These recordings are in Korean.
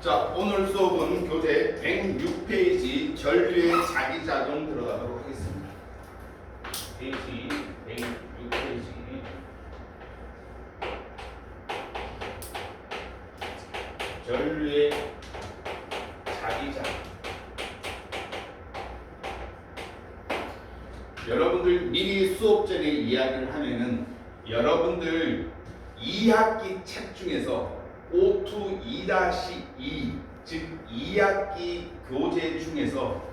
자, 오늘 수업은 교재 106페이지 전류의 자기작용 들어가도록 하겠습니다. 페이지 106페이지 전류의 자기작용. 여러분들 미리 수업 전에 이야기를 하면은 여러분들 2학기 책 중에서 O2 2-2 즉 2학기 교재 중에서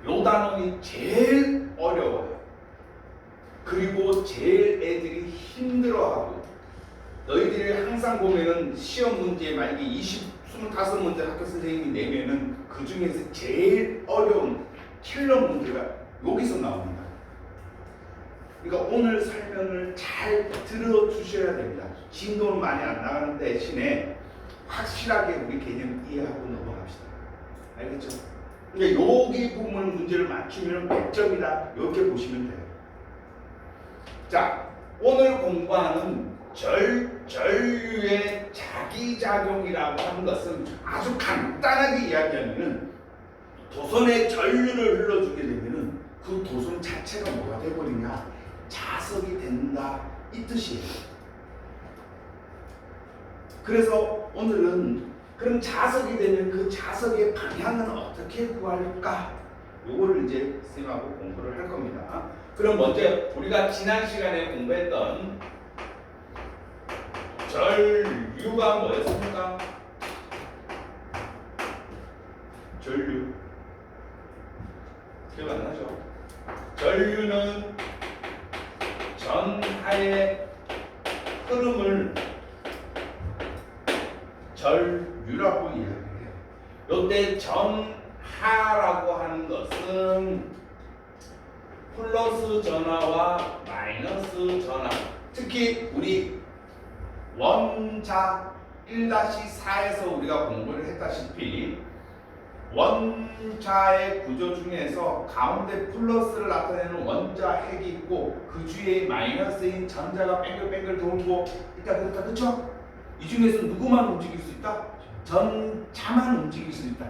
요 단원이 제일 어려워요. 그리고 제일 애들이 힘들어하고, 너희들이 항상 보면은 시험 문제 만약에 25문제 학교 선생님이 내면은 그 중에서 제일 어려운 킬러 문제가 여기서 나옵니다. 그러니까 오늘 설명을 잘 들어주셔야 됩니다. 진도는 많이 안 나가는 대신에 확실하게 우리 개념 이해하고 넘어갑시다. 알겠죠? 그러니까 여기 부분 문제를 맞추면 100점이다. 이렇게 보시면 돼요. 자, 오늘 공부하는 전류의 자기작용이라고 하는 것은 아주 간단하게 이야기하면은 도선에 전류를 흘러주게 되면은 그 도선 자체가 뭐가 되어버리냐? 자석이 된다, 이 뜻이에요. 그래서 오늘은 그럼 자석이 되면 그 자석의 방향은 어떻게 구할까? 요거를 이제 쌤하고 공부를 할 겁니다. 그럼 먼저 우리가 지난 시간에 공부했던 전류가 뭐였습니까? 전류 기억 안 나죠? 전류는 전하의 흐름을 전류라고 이야기해요. 이때 전하라고 하는 것은 플러스 전하와 마이너스 전하, 특히 우리 원자 1-4에서 우리가 공부를 했다시피 원자의 구조 중에서 가운데 플러스를 나타내는 원자 핵이 있고 그 주위에 마이너스인 전자가 뱅글뱅글 돌고 있다 그렇다, 그렇죠? 이 중에서 누구만 움직일 수 있다? 전자만 움직일 수 있다.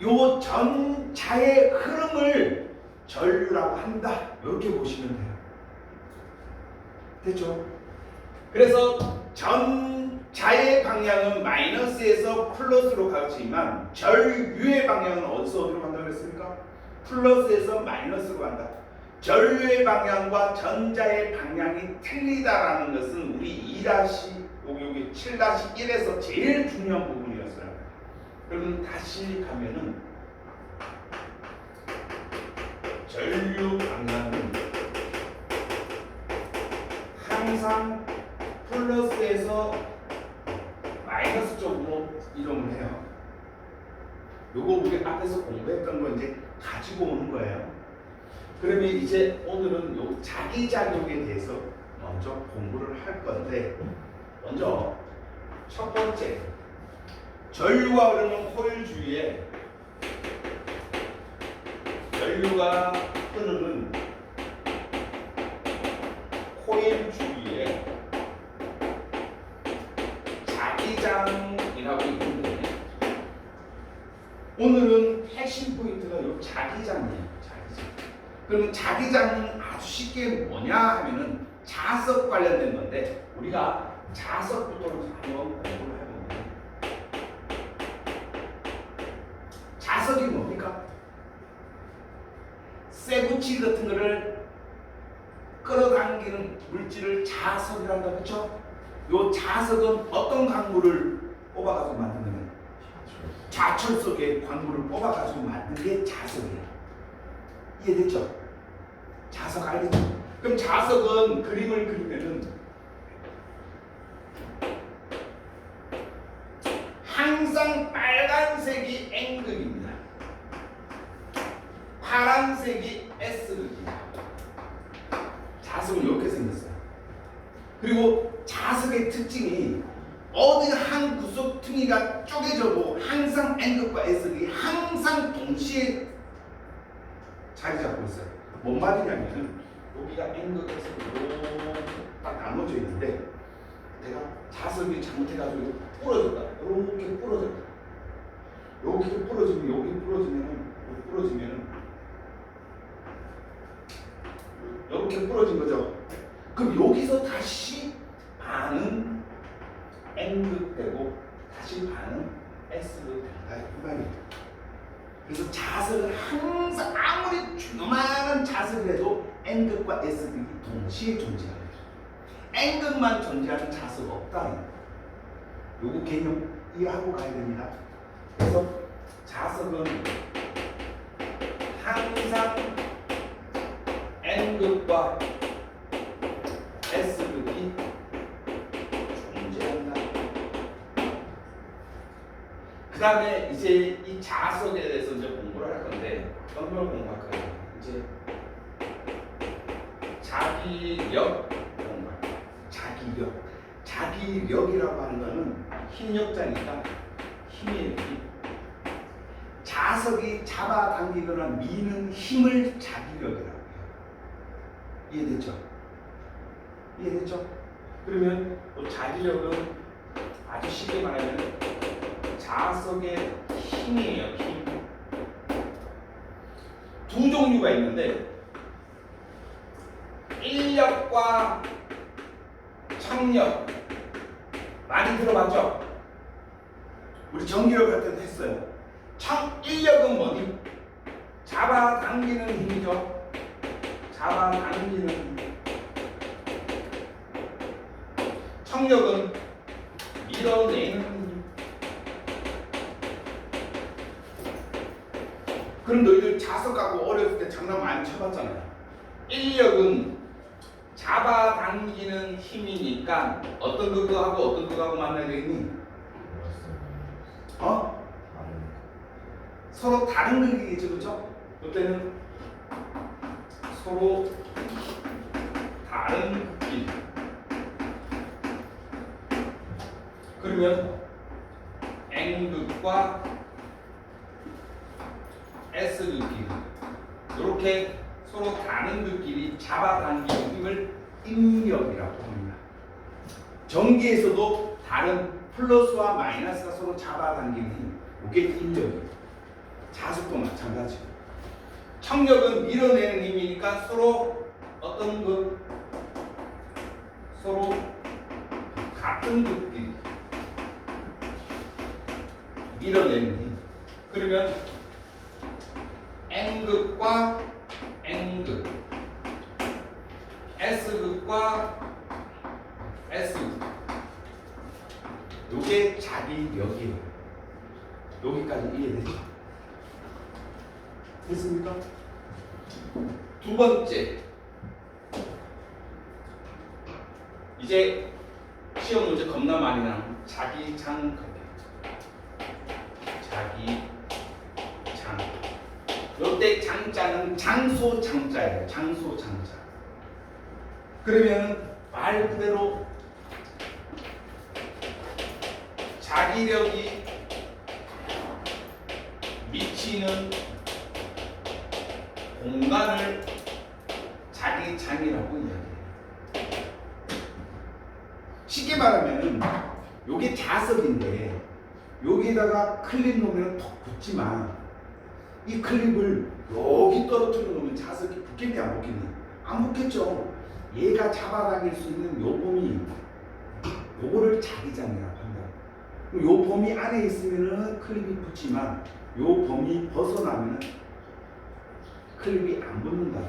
요 전자의 흐름을 전류라고 한다. 이렇게 보시면 돼요. 됐죠? 그래서 전자의 방향은 마이너스에서 플러스로 가지만 전류의 방향은 어디서 어디로 간다고 그랬습니까? 플러스에서 마이너스로 간다. 전류의 방향과 전자의 방향이 틀리다라는 것은 우리 2-여기 7-1에서 제일 중요한 부분이었어요. 그러면 다시 가면은 전류 방향은 항상 플러스에서 마이너스 쪽으로 이동을 해요. 요거 우리 앞에서 공부했던 거 이제 가지고 오는 거예요. 그러면 이제 오늘은 요 자기작용에 대해서 먼저 공부를 할 건데, 먼저 첫 번째, 전류가 흐르는 코일 주위에 전류가 흐르는 코일 주위에 자기장이라고 있는데, 오늘은 핵심 포인트가 요 자기장이에요. 자기장. 그러면 자기장은 아주 쉽게 뭐냐 하면은 자석 관련된 건데, 우리가 자석부터 한번 공부를 해보면, 자석이 뭡니까? 쇠붙이 같은 거를 끌어당기는 물질을 자석이란다, 그렇죠? 요 자석은 어떤 광물을 뽑아가지고 만든 거냐? 자철 속에 광물을 뽑아가지고 만든 게 자석이에요. 이해됐죠? 자석 알겠죠? 그럼 자석은 그림을 그리면은 항상 빨간색이 N극입니다. 파란색이 S극입니다. 자석은 이렇게 생겼어요. 그리고 자석의 특징이 어느 한 구석퉁이가 쪼개져도 항상 N극과 S극이 항상 동시에 자리 잡고 있어요. 뭔 말이냐면 여기가 N극, S극으로 딱 나눠져 있는데 내가 자석이 잘못해가지고 부러졌다. 이렇게 부러졌다. 여기 부러지면은 이렇게 부러진 거죠. 그럼 여기서 다시 반은 N극되고 다시 반은 S극 된다 이 말이에요. 그래서 자석은 항상 아무리 요만한 자석을 해도 N극과 S극이 동시에 존재합니다. N극만 존재하는 자석 없다. 요거 개념 이해하고 가야 됩니다. 그래서 자석은 항상 N극과 S극이 존재한다. 그 다음에 이제 이 자석에 대해서 이제 공부를 할 건데 어떤 걸 공부할 거예요? 이제 자기력 공부할 거예요. 자기력이라고 하는 거는 힘력자니까 힘의力. 자석이 잡아당기거나 미는 힘을 자기력이라고 해요. 이해됐죠? 그러면 자기력은 아주 쉽게 말하면 자석의 힘이에요. 힘. 두 종류가 있는데 인력과 청력. 많이 들어봤죠? 우리 전기력 할 때도 했어요. 인력은 뭐니? 잡아당기는 힘이죠. 잡아당기는 힘. 청력은 밀어내는 힘. 그럼 너희들 자석 갖고 어렸을 때 장난 많이 쳐봤잖아요. 인력은 잡아당기는 힘이니까 어떤 그거하고 어떤 그거하고 만나야 되니? 서로 다른 극이겠죠, 그렇죠? 이때는 서로 다른 극이. 그러면 N극과 S극끼리 이렇게 서로 다른 극끼리 잡아당기는 힘을 인력이라고 합니다. 전기에서도 다른 플러스와 마이너스가 서로 잡아당기는 힘, 이게 인력이에요. 자석도 마찬가지고. 청력은 밀어내는 힘이니까 서로 어떤 것, 서로 같은 극끼리 밀어내는 힘. 그러면 N극과 N극, S극과 S극. 요게 자기력이에요. 여기까지 이해되죠? 됐습니까? 두 번째, 이제 시험 문제 겁나 많이 나는 자기장. 요때 장자는 장소 장자예요. 장소 장자. 그러면 말 그대로 자기력이 미치는 공간을 자기장이라고 이야기해요. 쉽게 말하면 요게 자석인데 여기다가 클립 놓으면 톡 붙지만 이 클립을 여기 떨어뜨려 놓으면 자석이 붙겠니 안 붙겠니? 안 붙겠죠. 얘가 잡아당길 수 있는 요 범위, 요거를 자기장이라고 한다. 요 범위 안에 있으면은 클립이 붙지만 요 범위 벗어나면 클립이 안 붙는다.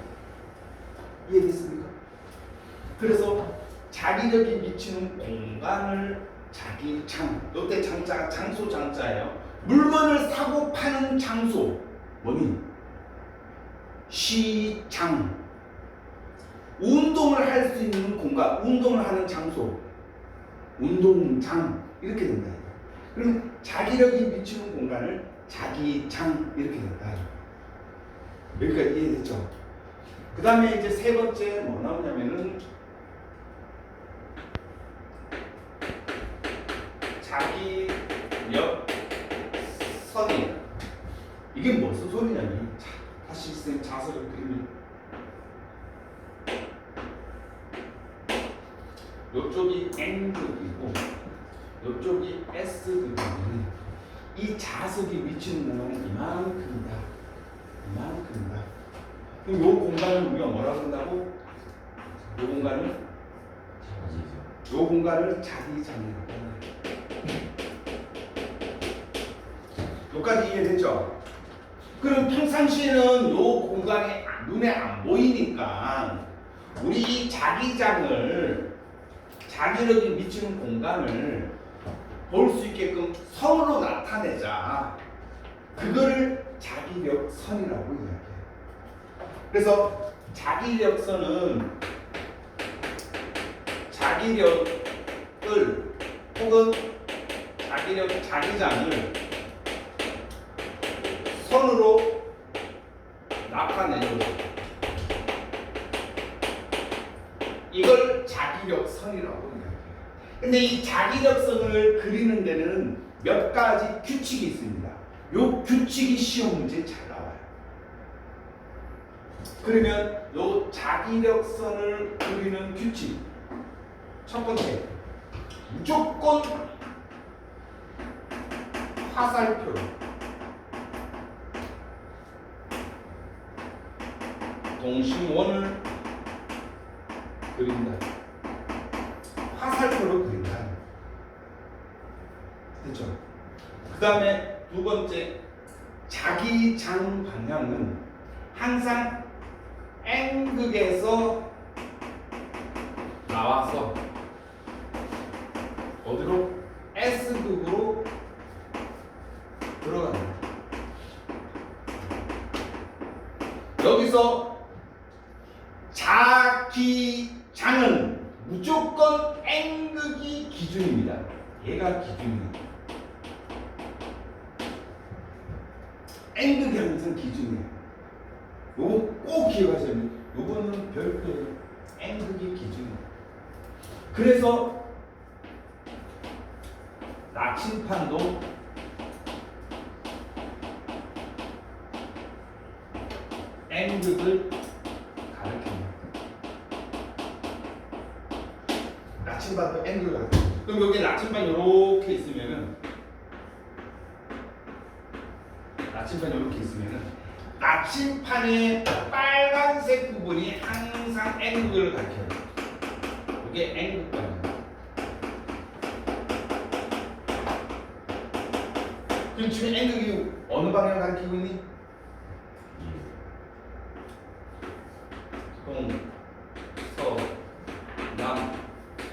이해됐습니까? 그래서 자기력이 미치는 공간을 자기장, 요때 장자가 장소 장자예요. 물건을 사고 파는 장소 뭐니? 시장. 운동을 할 수 있는 공간, 운동을 하는 장소 운동장 이렇게 된다. 그럼 자기력이 미치는 공간을 자기장 이렇게 된다. 여기까지 이해됐죠? 그 다음에 이제 세 번째 뭐 나오냐면은 자기력 선이. 이게 무슨 소리냐면 다시 쌤 자석을 그리면 이쪽이 N극이고 이쪽이 S극이면 이 자석이 미치는 공간은 이만큼이다. 이만큼이다. 그럼 이 공간을 우리가 뭐라고 한다고? 이 공간을 이 공간을 자기장이라고 한다. 여기까지 이해됐죠? 그럼 평상시에는 이 공간이 눈에 안 보이니까 우리 이 자기장을 자기력이 미치는 공간을 볼 수 있게끔 선으로 나타내자. 그거를 자기력선이라고 이야기해요. 그래서 자기력선은 자기력을 혹은 자기장을 선으로 나타내는 거죠. 이걸 자기력선이라고 해요. 근데 이 자기력선을 그리는 데는 몇 가지 규칙이 있습니다. 요 규칙이 시험 문제에 잘 나와요. 그러면 요 자기력선을 그리는 규칙 첫 번째, 무조건 화살표로 동심원을 그린다. 화살표로 그린다. 됐죠? 그 다음에 두 번째, 자기장 방향은 항상 N극에서 나와서 어디로? S극으로 들어간다. 여기서 자기장은 무조건 N극이 기준입니다. 얘가 기준입니다. N극이 항상 기준이에요. 요거 꼭 기억하셔야 돼요. 요거는 별도예요. N극이 기준이에요. 그래서 나침판도 N극을 가르칩니다. 나침반도 N극을 가르칩니다. 그럼 여기 나침반 이렇게 있으면은 나침판의 빨간색 부분이 항상 N극을 가리켜요. 이게 N극입니다. 그럼 지금 N극이 어느 방향을 가리키고 있니? 동, 서, 남,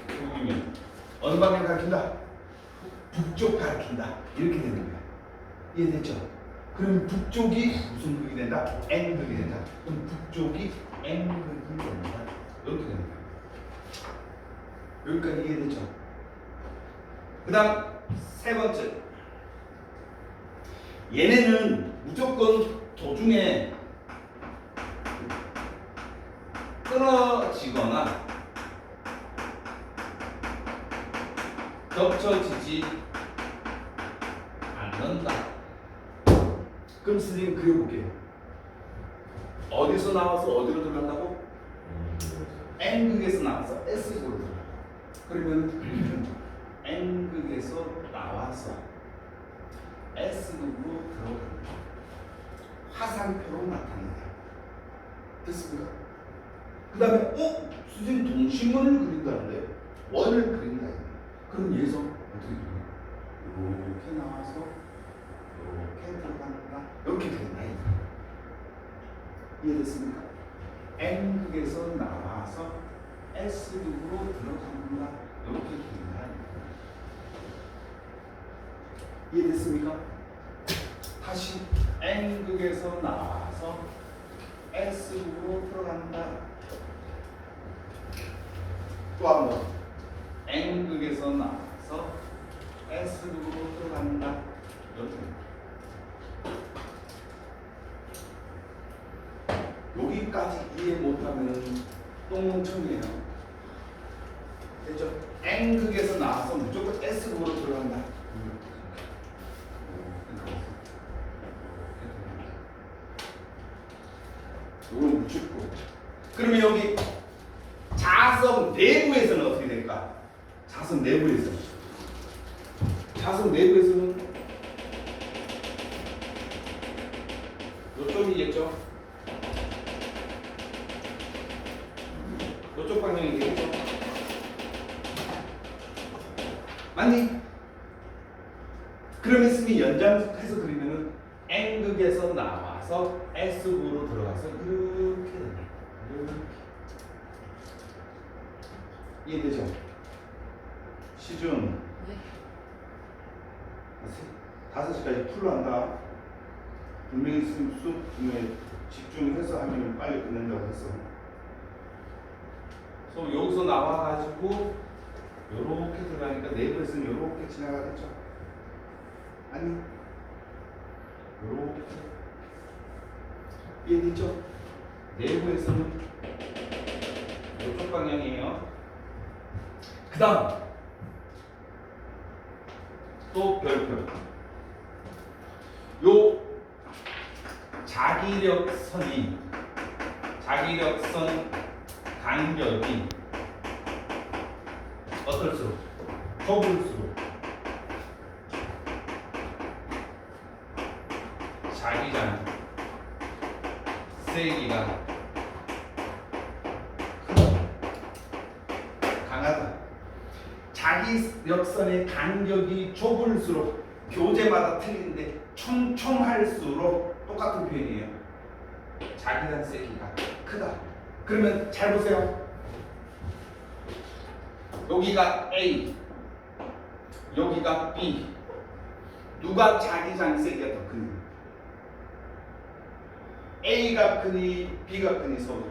북이면 어느 방향을 가리킨다? 북쪽 가리킨다. 이렇게 되는 거야. 이해됐죠? 그럼 북쪽이 무슨 극이 된다? N극이 된다. 그럼 북쪽이 N극이 된다. 이렇게 됩니다. 여기까지 이해됐죠? 그 다음 세 번째, 얘네는 무조건 도중에 끊어지거나 겹쳐지지 않는다. 그럼 선생님 그려볼게요. 어디서 나와서 어디로 들어간다고? N극에서 나와서 S극으로 들어가. 그러면 N극에서 나와서 S극으로 들어간다. 화살표로 나타낸다. 됐습니까? 그 다음에 선생님 동심원을 그린다는데 원을 그린다. 그럼 여기서 어떻게 그려요? 이렇게 나와서 이렇게 들어간다. 이렇게 된다. 이해됐습니까? N극에서 나와서 S극으로 들어간다. 이렇게 된다. 이해됐습니까? 다시 N극에서 나와서 S극으로 들어간다. 또 한 번 N극에서 나와서 S극으로 들어간다. 이렇게 여기까지 이해 못하면 똥멍청이에요. 됐죠? N극에서 나와서 무조건 S극으로 들어간다. 이건 무조건. 그러면 여기 자석 내부에서는 어떻게 될까? 자석 내부에서는 요쪽이겠죠? 요쪽 방향이 되겠죠? 맞니? 그럼 있으면 연장해서 그리면은 N극에서 나와서 S극으로 들어가서 이렇게 되네. 이렇게. 이해되죠? 시중 네. 5시까지 풀로 한다. 분명히 있으면 수 분명히 집중해서 하면 빨리 끝낸다고 했어. 그래서 여기서 나와가지고 요렇게 들어가니까 내부에서는 요렇게 지나가겠죠? 아니 요렇게 이해됐죠? 내부에서는 요쪽 방향이에요. 그 다음 또 별표 요 자기력선 간격이 어떨수록 좁을수록 자기장 세기가 강하다. 자기력선의 간격이 좁을수록 교재마다 틀린데 촘촘할수록 똑같은 표현이에요. 자기장 세기가 크다. 그러면 잘 보세요. 여기가 A, 여기가 B. 누가 자기장 세기가 더 크니? A가 크니 B가 크니 서로?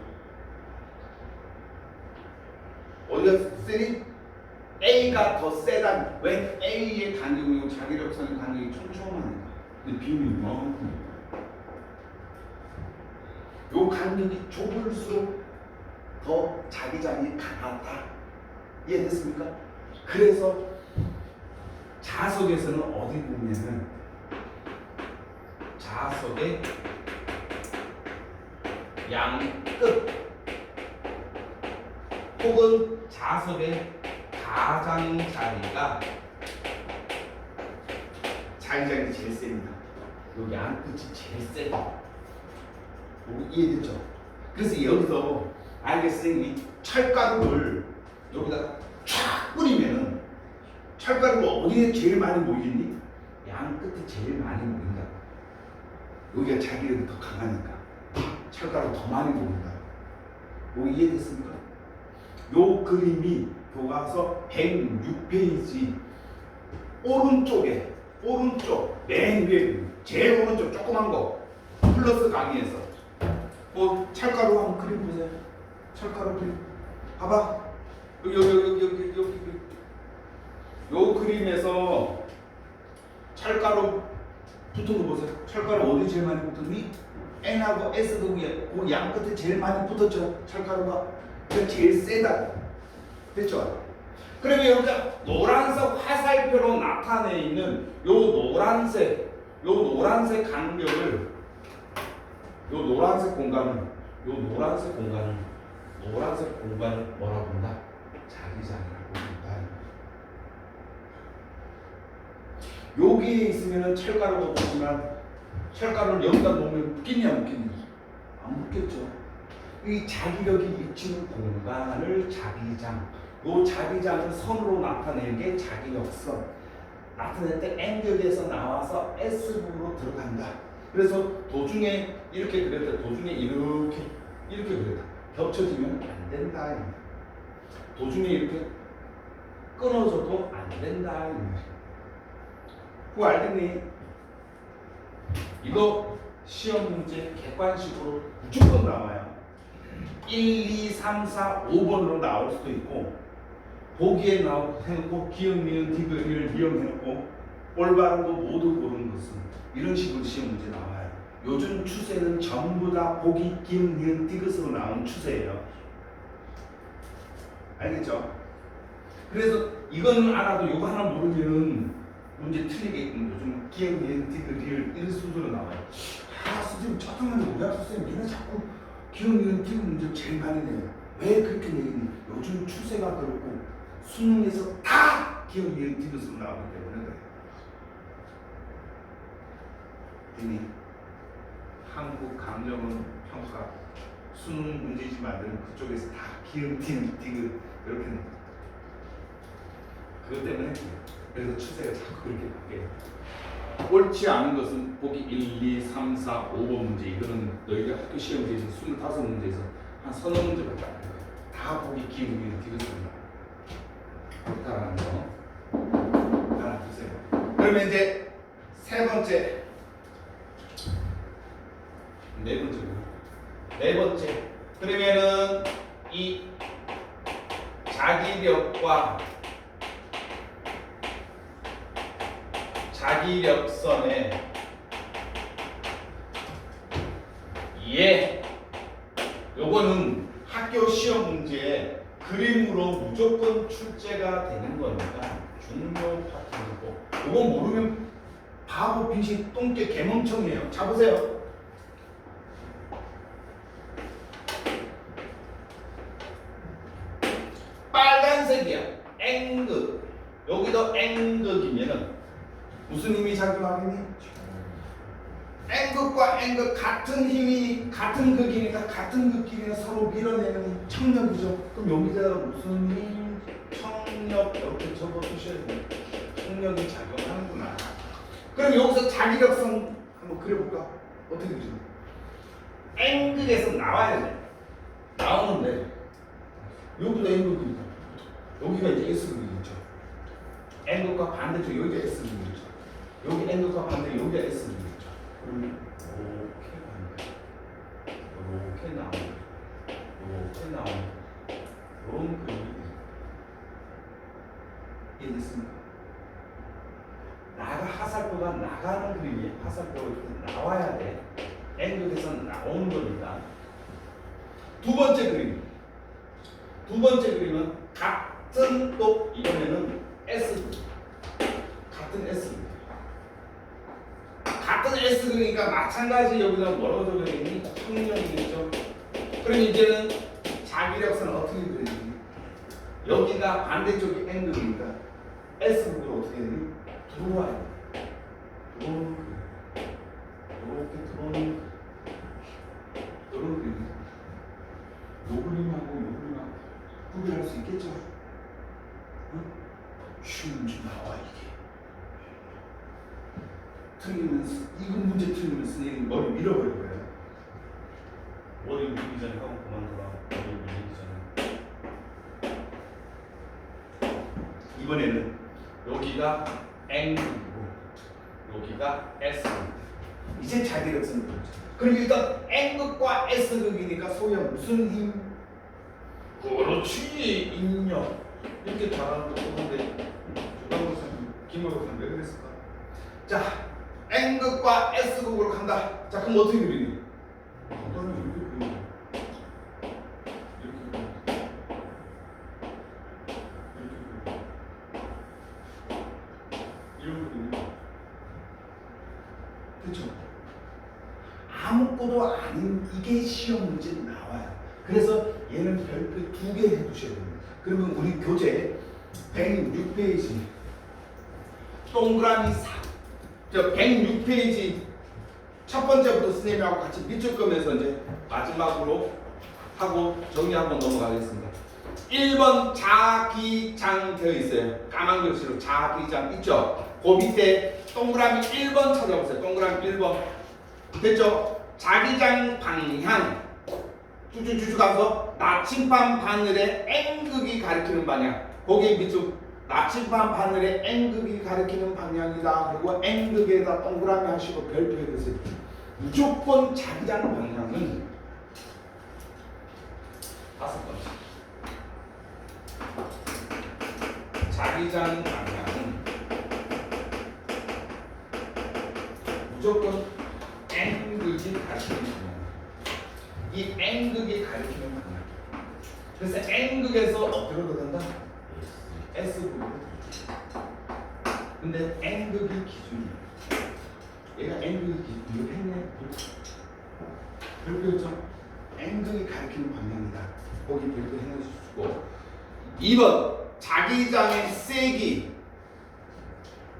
어디가 세니? A가 더 세다. 왜? A의 간격이고 자기력선의 간격이 촘촘하니까. 근데 B는 이만큼. 요 간격이 좁을수록 더 자기장이 강하다. 이해됐습니까? 그래서 자석에서는 어디 보면은 자석의 양끝 혹은 자석의 가장자리가 자기장이 제일 셉니다. 요 양끝이 제일 세다. 이해됐죠? 그래서 여기서 알겠으니 철가루를 여기다가 쫙 뿌리면은 철가루가 어디에 제일 많이 모이겠니? 양 끝에 제일 많이 모인다. 여기가 자기력이 더 강하니까 철가루 더 많이 모인다. 이해됐습니까? 요 그림이 교과서 106페이지 오른쪽 맨 위에 제일 오른쪽 조그만 거 플러스 강의에서 철가루 한번 그림 보세요. 철가루 그림 봐봐. 여기 요 그림에서 철가루 붙은 거 보세요. 철가루 어디 제일 많이 붙었니? N하고 S도 위에 그 양 끝에 제일 많이 붙었죠. 철가루가 그 제일 세다. 됐죠? 그러면 여기가 노란색 화살표로 나타내 있는 요 노란색 간격을 요 노란색 공간을 뭐라고 본다? 자기장이라고 본다. 여기에 있으면은 철가루가 붙지만 철가루를 여기다 놓으면 붙겠냐 안 붙겠냐? 안 붙겠죠. 이 자기력이 미치는 공간을 자기장. 요 자기장을 선으로 나타내는 게 자기력선. 나타낼 때 N극에서 나와서 S극으로 들어간다. 그래서 도중에 이렇게 그렸다. 도중에 이렇게 그렸다. 겹쳐지면 안 된다. 도중에 이렇게 끊어져도 안 된다. 그거 알겠니? 이거 시험 문제 객관식으로 무조건 나와요. 1, 2, 3, 4, 5번으로 나올 수도 있고 보기에 해놓고 기억, 니은, 디귿을 이용해놓고 올바른 거 모두 고르는 것은 이런 식으로 시험 문제 나와요. 요즘 추세는 전부 다 보기, 기억, 니은, 디귿으로 나오는 추세예요. 알겠죠? 그래서 이거는 알아도 이거 하나 모르면은 문제 틀리게끔 요즘 기억, 니은, 디귿, 리을 이런 순서로 나와요. 선생님 짜증나는 뭐야? 선생님 얘네 자꾸 기억, 니은, 디귿 문제 제일 많이 내요. 왜 그렇게 내니? 요즘 추세가 그렇고 수능에서 다 기억, 니은, 디귿으로 나오기 때문에 그래요. 되니? 한국강령은 평가 수능 문제지만은 그쪽에서 다 기흥 디귿 이렇게 그것 때문에 그래서 추세가 자꾸 그렇게 바뀌어요. 옳지 않은 것은 보기 1, 2, 3, 4, 5번 문제 이거는 너희가 학교 시험 문제에서 25문제에서 한 서너 문제밖에 안 돼요. 다 보기 기흥 디귿입니다. 그렇다는 거 하나 두세요. 그러면 이제 세 번째 네 번째 그러면은 이 자기력선에 요거는 학교 시험 문제에 그림으로 무조건 출제가 되는 거니까 중요 파트이고 요거 모르면 바보 빙신 똥개 개멍청이에요. 자 보세요. 빨간색이야. N극. 여기도 N극이면은 무슨 힘이 작용하겠니? N극과 N극 같은 힘이 같은 극이니까 같은 극끼리는 서로 밀어내는 청력이죠. 그럼 여기다가 무슨 힘? 청력 이렇게 적어 주셔야 돼요. 청력이 작용하는구나. 그럼 여기서 자기력선 한번 그려볼까? 어떻게 그리죠? N극에서 나와야 돼. 나오는데 여기도 N극이니까 여기가 이제 S극이겠죠. N극과 반대쪽 여기가 S극이겠죠. 여기 N극과 반대 여기가 S극이겠죠. 그러면 이렇게 나오는 이런 그림이 이해됐습니까? 하살표가 나가는 그림이에요. 하살표가 이렇게 나와야 돼. N극에서 나오는 거니까. 두 번째 그림은 같은 또 이번에는 S극. 같은 S극. 같은 S극이니까 마찬가지 여기다 뭐라고 적어야겠니? 평형이겠죠. 그럼 이제는 자기력선은 어떻게 그려지니? 여기가 반대쪽이 N극이니까 S극으로 어떻게 되니? 들어와야 돼. 이렇게 들어오는 그림. 요 그림하고 구별할 수 있겠죠? 응? 쉬운지 나와 이게. 틀리면 이거 문제 틀리면 선생님 머리 밀어버릴 거예요. 머리 밀기 전에 하고 그만둬라. 머리 밀기 전에. 이번에는 여기가 N극이고 여기가 S극. 이제 자기력선을 보죠. 그럼 일단 N극과 S극이니까 소위야 무슨 힘? 그렇지 인력. 이렇게 잘하는 거 보는데 김호선 왜 그랬을까? 자 N극과 S극으로 간다. 자 그럼 어떻게 그리니? 그렇죠? 아무것도 아닌 이게 시험 문제 나와요. 그래서 얘는 별표 2개 해두셔야 됩니다. 그러면 우리 교재 106페이지 동그라미 4 106페이지 첫 번째부터 선생님하고 같이 밑줄 끄면서 이제 마지막으로 하고 정리 한번 넘어가겠습니다. 1번 자기장 되어 있어요. 까만 글씨로 자기장 있죠? 그 밑에 동그라미 1번 찾아보세요. 동그라미 1번 됐죠? 자기장 방향 쭉쭉쭉 가서 나침반 바늘의 N극이 가리키는 방향 거기 밑줄 나침반 바늘의 N극이 가리키는 방향이다. 그리고 N극에다 동그라미 하시고 별표해 주세요. 무조건 자기장 방향은 5번째 자기장 방향은 무조건 N극이 가리키는 방향. 이 N극이 가리키는 방향. 그래서 N극에서 어디로 들어간다? S극으로. 근데 N극이 기준이야. 얘가 N극이 기준. 이거 했네. 별표였죠? N극이 가리키는 방향이다. 거기 별표 해놔주시고 2번 자기장의 세기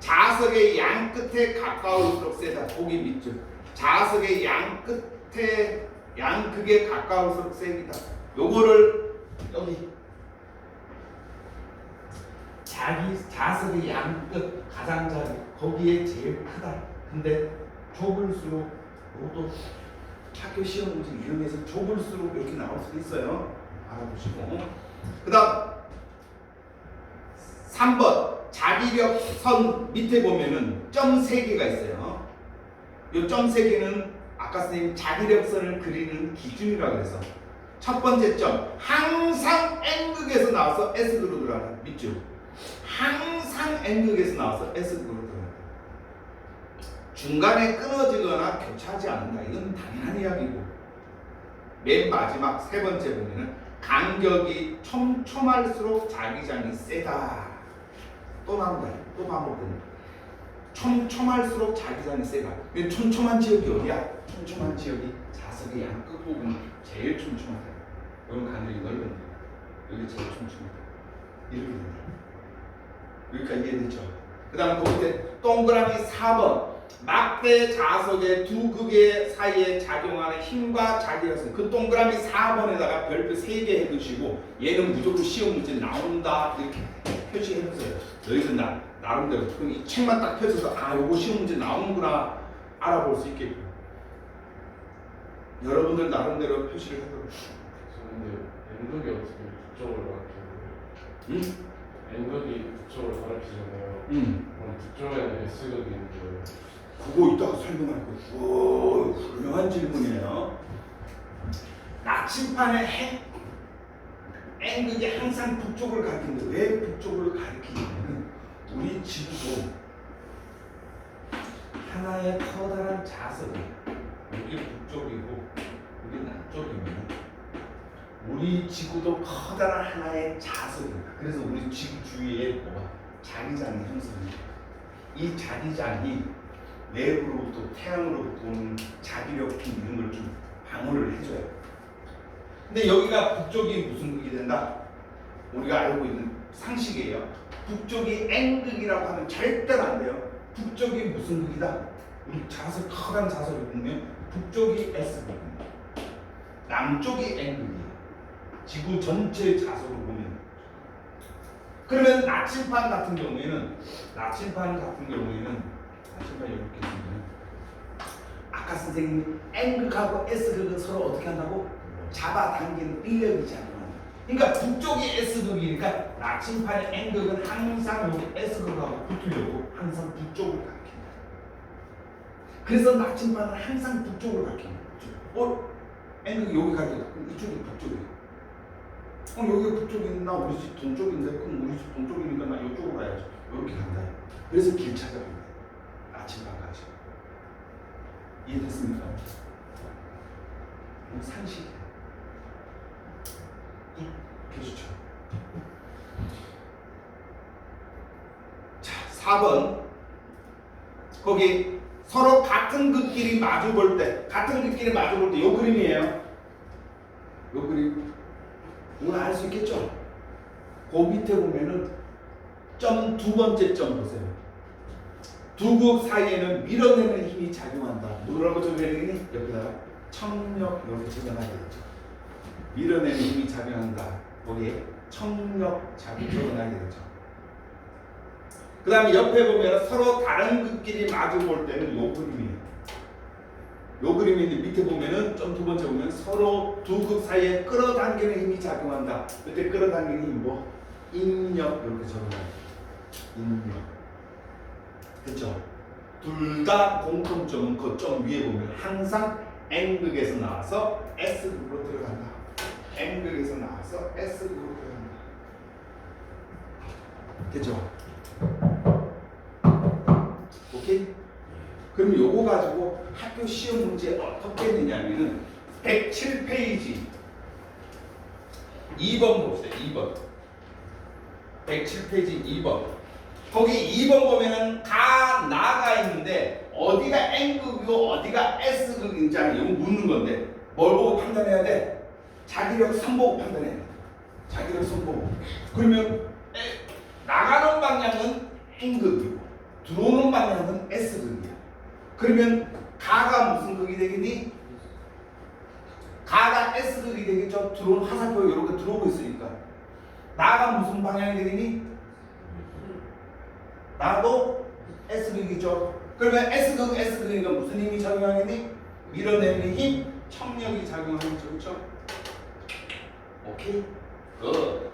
자석의 양 끝에 가까울수록 세다. 거기 밑줄 자석의 양 끝에 양 극에 가까울수록 세기다. 요거를 여기 자석의 양 끝 가장자리 거기에 제일 크다. 근데 좁을수록 이것도 학교 시험 문제 이용해서 좁을수록 이렇게 나올 수도 있어요. 알아보시고. 그다음 3번 자기력선 밑에 보면은 점 3개가 있어요. 이 점 3개는 아까 선생님 자기력선을 그리는 기준이라고 해서 첫 번째 점 항상 N극에서 나와서 S극으로 들어간다. 밑줄 항상 N극에서 나와서 S극으로 들어간다. 중간에 끊어지거나 교차하지 않는다. 이건 당연한 이야기고 맨 마지막 세 번째 보면은 간격이 촘촘할수록 자기장이 세다. 또 나온다. 또 반복된다. 촘촘할수록 자기장이 세다. 촘촘한 지역이 어디야? 촘촘한 지역이 자석의 양 끝부분 제일 촘촘하다. 여기 간격이 넓은데 여기 제일 촘촘하다. 이렇게 된다. 여기까지 이해됐죠? 그 다음에 그 밑에 동그라미 4번 막대 자석의 두 극의 사이에 작용하는 힘과 자기력선. 그 동그라미 4번에다가 별표 3개 해두시고 얘는 무조건 시험 문제 나온다 이렇게 표시해주세요. 너희들 나름대로 그럼 이 책만 딱 펴줘서 아 요거 시험 문제 나오는구나 알아볼 수 있겠고 여러분들 나름대로 표시를 해도록. 근데 N극이 어떻게 북쪽을 가르치는 거예요? 응? N극이 북쪽을 가르치잖아요. 그럼 북쪽에는 S극이 있는 거예요? 그거 이따가 설명할 거예요. 오, 훌륭한 질문이에요. 나침판의 N극이 항상 북쪽을 가리키는데 왜 북쪽을 가리키냐면 우리 지구도 하나의 커다란 자석이에요. 여기 북쪽이고 여기 남쪽이면 우리 지구도 커다란 하나의 자석입니다. 그래서 우리 지구 주위에 뭐가 자기장이 형성됩니다. 이 자기장이 내부로부터 태양으로부터 오는 자기력 힘 이런 걸 좀 방어를 해줘요. 근데 여기가 북쪽이 무슨 극이 된다? 우리가 알고 있는 상식이에요. 북쪽이 N극이라고 하면 절대로 안 돼요. 북쪽이 무슨 극이다? 우리 자석 커다란 자석을 보면 북쪽이 S극입니다. 남쪽이 N극이에요. 지구 전체 자석을 보면. 그러면 나침반 같은 경우에는 나침반 이렇게 보면 아까 선생님 N극하고 S극은 서로 어떻게 한다고? 잡아당기는 인력이 작용한다. 그러니까 북쪽이 S극이니까 나침반의 N극은 항상 여기 S극하고 붙으려고 항상 북쪽을 가리킨다. 그래서 나침반은 항상 북쪽을 가리킨다. N극이 여기 가리킨다. 그럼 이쪽이 북쪽이에요. 여기가 북쪽인데 나 우리 집 동쪽인데 그럼 우리 집 동쪽이니까 나 이쪽으로 가야지. 이렇게 간다. 그래서 길 찾아갑니다. 나침반까지. 이해됐습니까? 상식. 교수죠. 자, 4번. 거기 서로 같은 극끼리 마주 볼 때, 요 그림이에요. 요 그림. 이걸 알 수 있겠죠? 그 밑에 보면은 점 두 번째 점 보세요. 두 극 사이에는 밀어내는 힘이 작용한다. 뭐라고 적용해야되니? 여기다가 청력 이렇게 적용하게 되죠. 밀어내는 힘이 작용한다. 거기에 청력 적용하게 되죠. 그 다음에 옆에 보면 서로 다른 극끼리 마주 볼 때는 요 그림이에요. 요 그림인데 밑에 보면은 좀 두 번째 보면 서로 두 극 사이에 끌어당기는 힘이 작용한다. 그때 끌어당기는 힘 뭐? 인력 이렇게 적용해요. 인력. 그렇죠? 둘 다 공통점은 그 점 위에 보면 항상 N극에서 나와서 S극으로 들어간다. N극에서 나와서 S극으로 들어간다. 됐죠? 오케이? 그럼 요거 가지고 학교 시험 문제 어떻게 내냐면은 107페이지 2번 봅시다. 2번 107페이지 2번 거기 2번 보면은 다 나가 있는데 어디가 N극이고 어디가 S극인지 이거 묻는 건데 뭘 보고 판단해야 돼? 자기력 선 보고 판단해야 돼. 자기력 선 보고. 그러면 나가는 방향은 N극이고 들어오는 방향은 S극이야. 그러면 가가 무슨 S극이 되겠니? 가가 S극이 되겠죠? 들어온 화살표가 이렇게 들어오고 있으니까. 나가 무슨 방향이 되겠니? 나도 S극이죠. 그러면 S극이니까 무슨 힘이 작용하겠니? 밀어내는 힘, 청력이 작용하겠죠. 그렇죠? 오케이? 굿.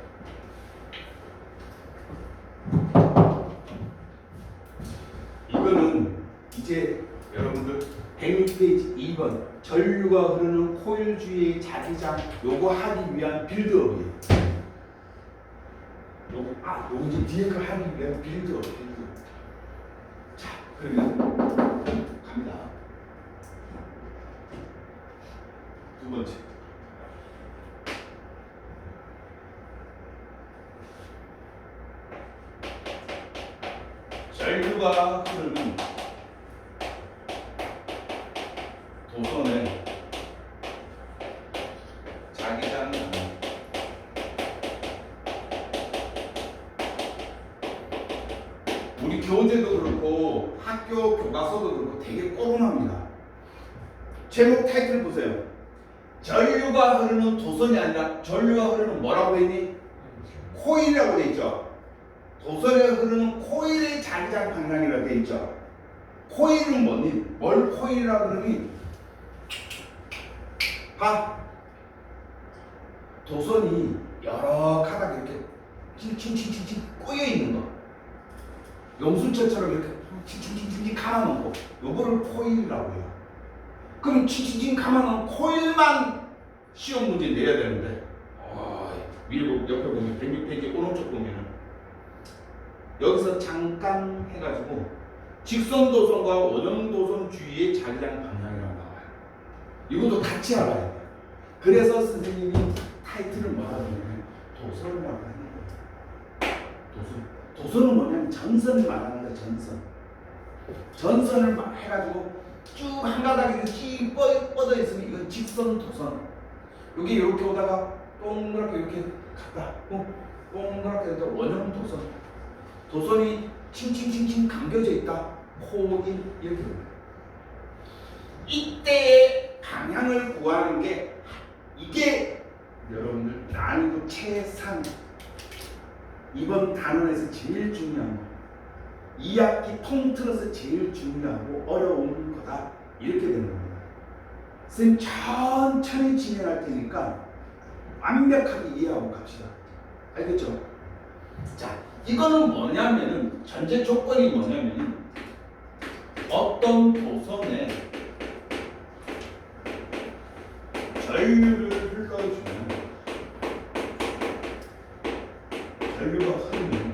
이거는 이제 여러분들 106페이지 2번 전류가 흐르는 코일 주위의 자기장 요거 하기 위한 빌드업이에요. 요거 이제 뒤에 거 하기 위한 빌드업. 자, 그러면 갑니다. 두 번째. 전류가 흐르는 도선의 자기장 우리 교재도 그렇고 학교 교과서도 그렇고 되게 꼬름합니다. 제목 타이틀 보세요. 전류가 흐르는 도선이 아니라 전류가 흐르는 뭐라고 돼 있니? 코일이라고 돼 있죠. 도선에 흐르는 코일의 자기장 방향이라고 돼 있죠. 코일은 뭐니? 뭘 코일이라고 그러니? 봐. 도선이 여러 가닥 이렇게 칭칭칭칭칭 꼬여 있는 거. 용순철처럼 이렇게 칭칭칭칭 감아놓은 거. 요거를 코일이라고 해요. 그럼 칭칭칭 감아놓은 코일만 시험 문제 내야 되는데. 위로 옆에 보면 106페이지 오른쪽 보면은 여기서 잠깐 해가지고 직선도선과 원형도선 주위의 자기장 방향이라고 나와요. 이것도 같이 알아야 돼요. 그래서 선생님이 타이틀을 뭐라고 하냐면 도선이라고 하는 거예요. 도선은 뭐냐면 전선을 말하는 거예요. 전선을 막 해가지고 쭉 한 가닥이 쭉 뻗어 있으면 이건 직선도선. 여기 이렇게 오다가 동그랗게 이렇게 갔다 동그랗게 해서 원형도선. 도선이 칭칭칭칭 감겨져 있다. 코일 이렇게 됩니다. 이때의 방향을 구하는 게 이게 여러분들 난이도 최상 이번 단원에서 제일 중요한 거. 2학기 통틀어서 제일 중요하고 어려운 거다. 이렇게 되는 겁니다. 선생님 천천히 진행할 테니까 완벽하게 이해하고 갑시다. 알겠죠? 자, 이거는 뭐냐면은 전제 조건이 뭐냐면은 어떤 도선에 전류를 흘러주면 전류가 흐르면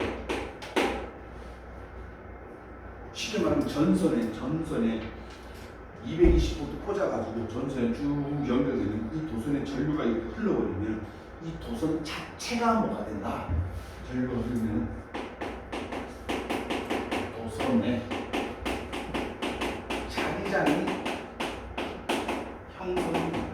쉽게 말하면 전선에 220V 꽂아가지고 전선에 쭉 연결되는 이 도선에 전류가 이렇게 흘러버리면 이 도선 자체가 뭐가 된다? 전류가 흐르면 도선에 자기장이 형성됩니다.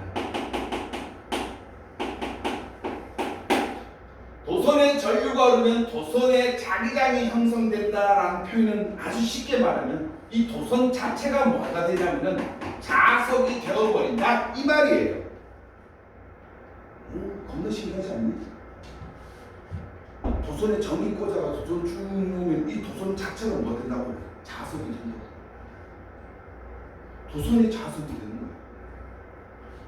도선에 전류가 흐르면 도선에 자기장이 형성된다라는 표현은 아주 쉽게 말하면 이 도선 자체가 뭐가 되냐면은 자석이 되어버린다 이 말이에요. 겁나 신기하지 않니? 도선에 전기 꽂아가 도선 쭉 놓으면 이 도선 자체가 뭐가 된다고? 자석이 된다. 도선이 자석이 되는 거야.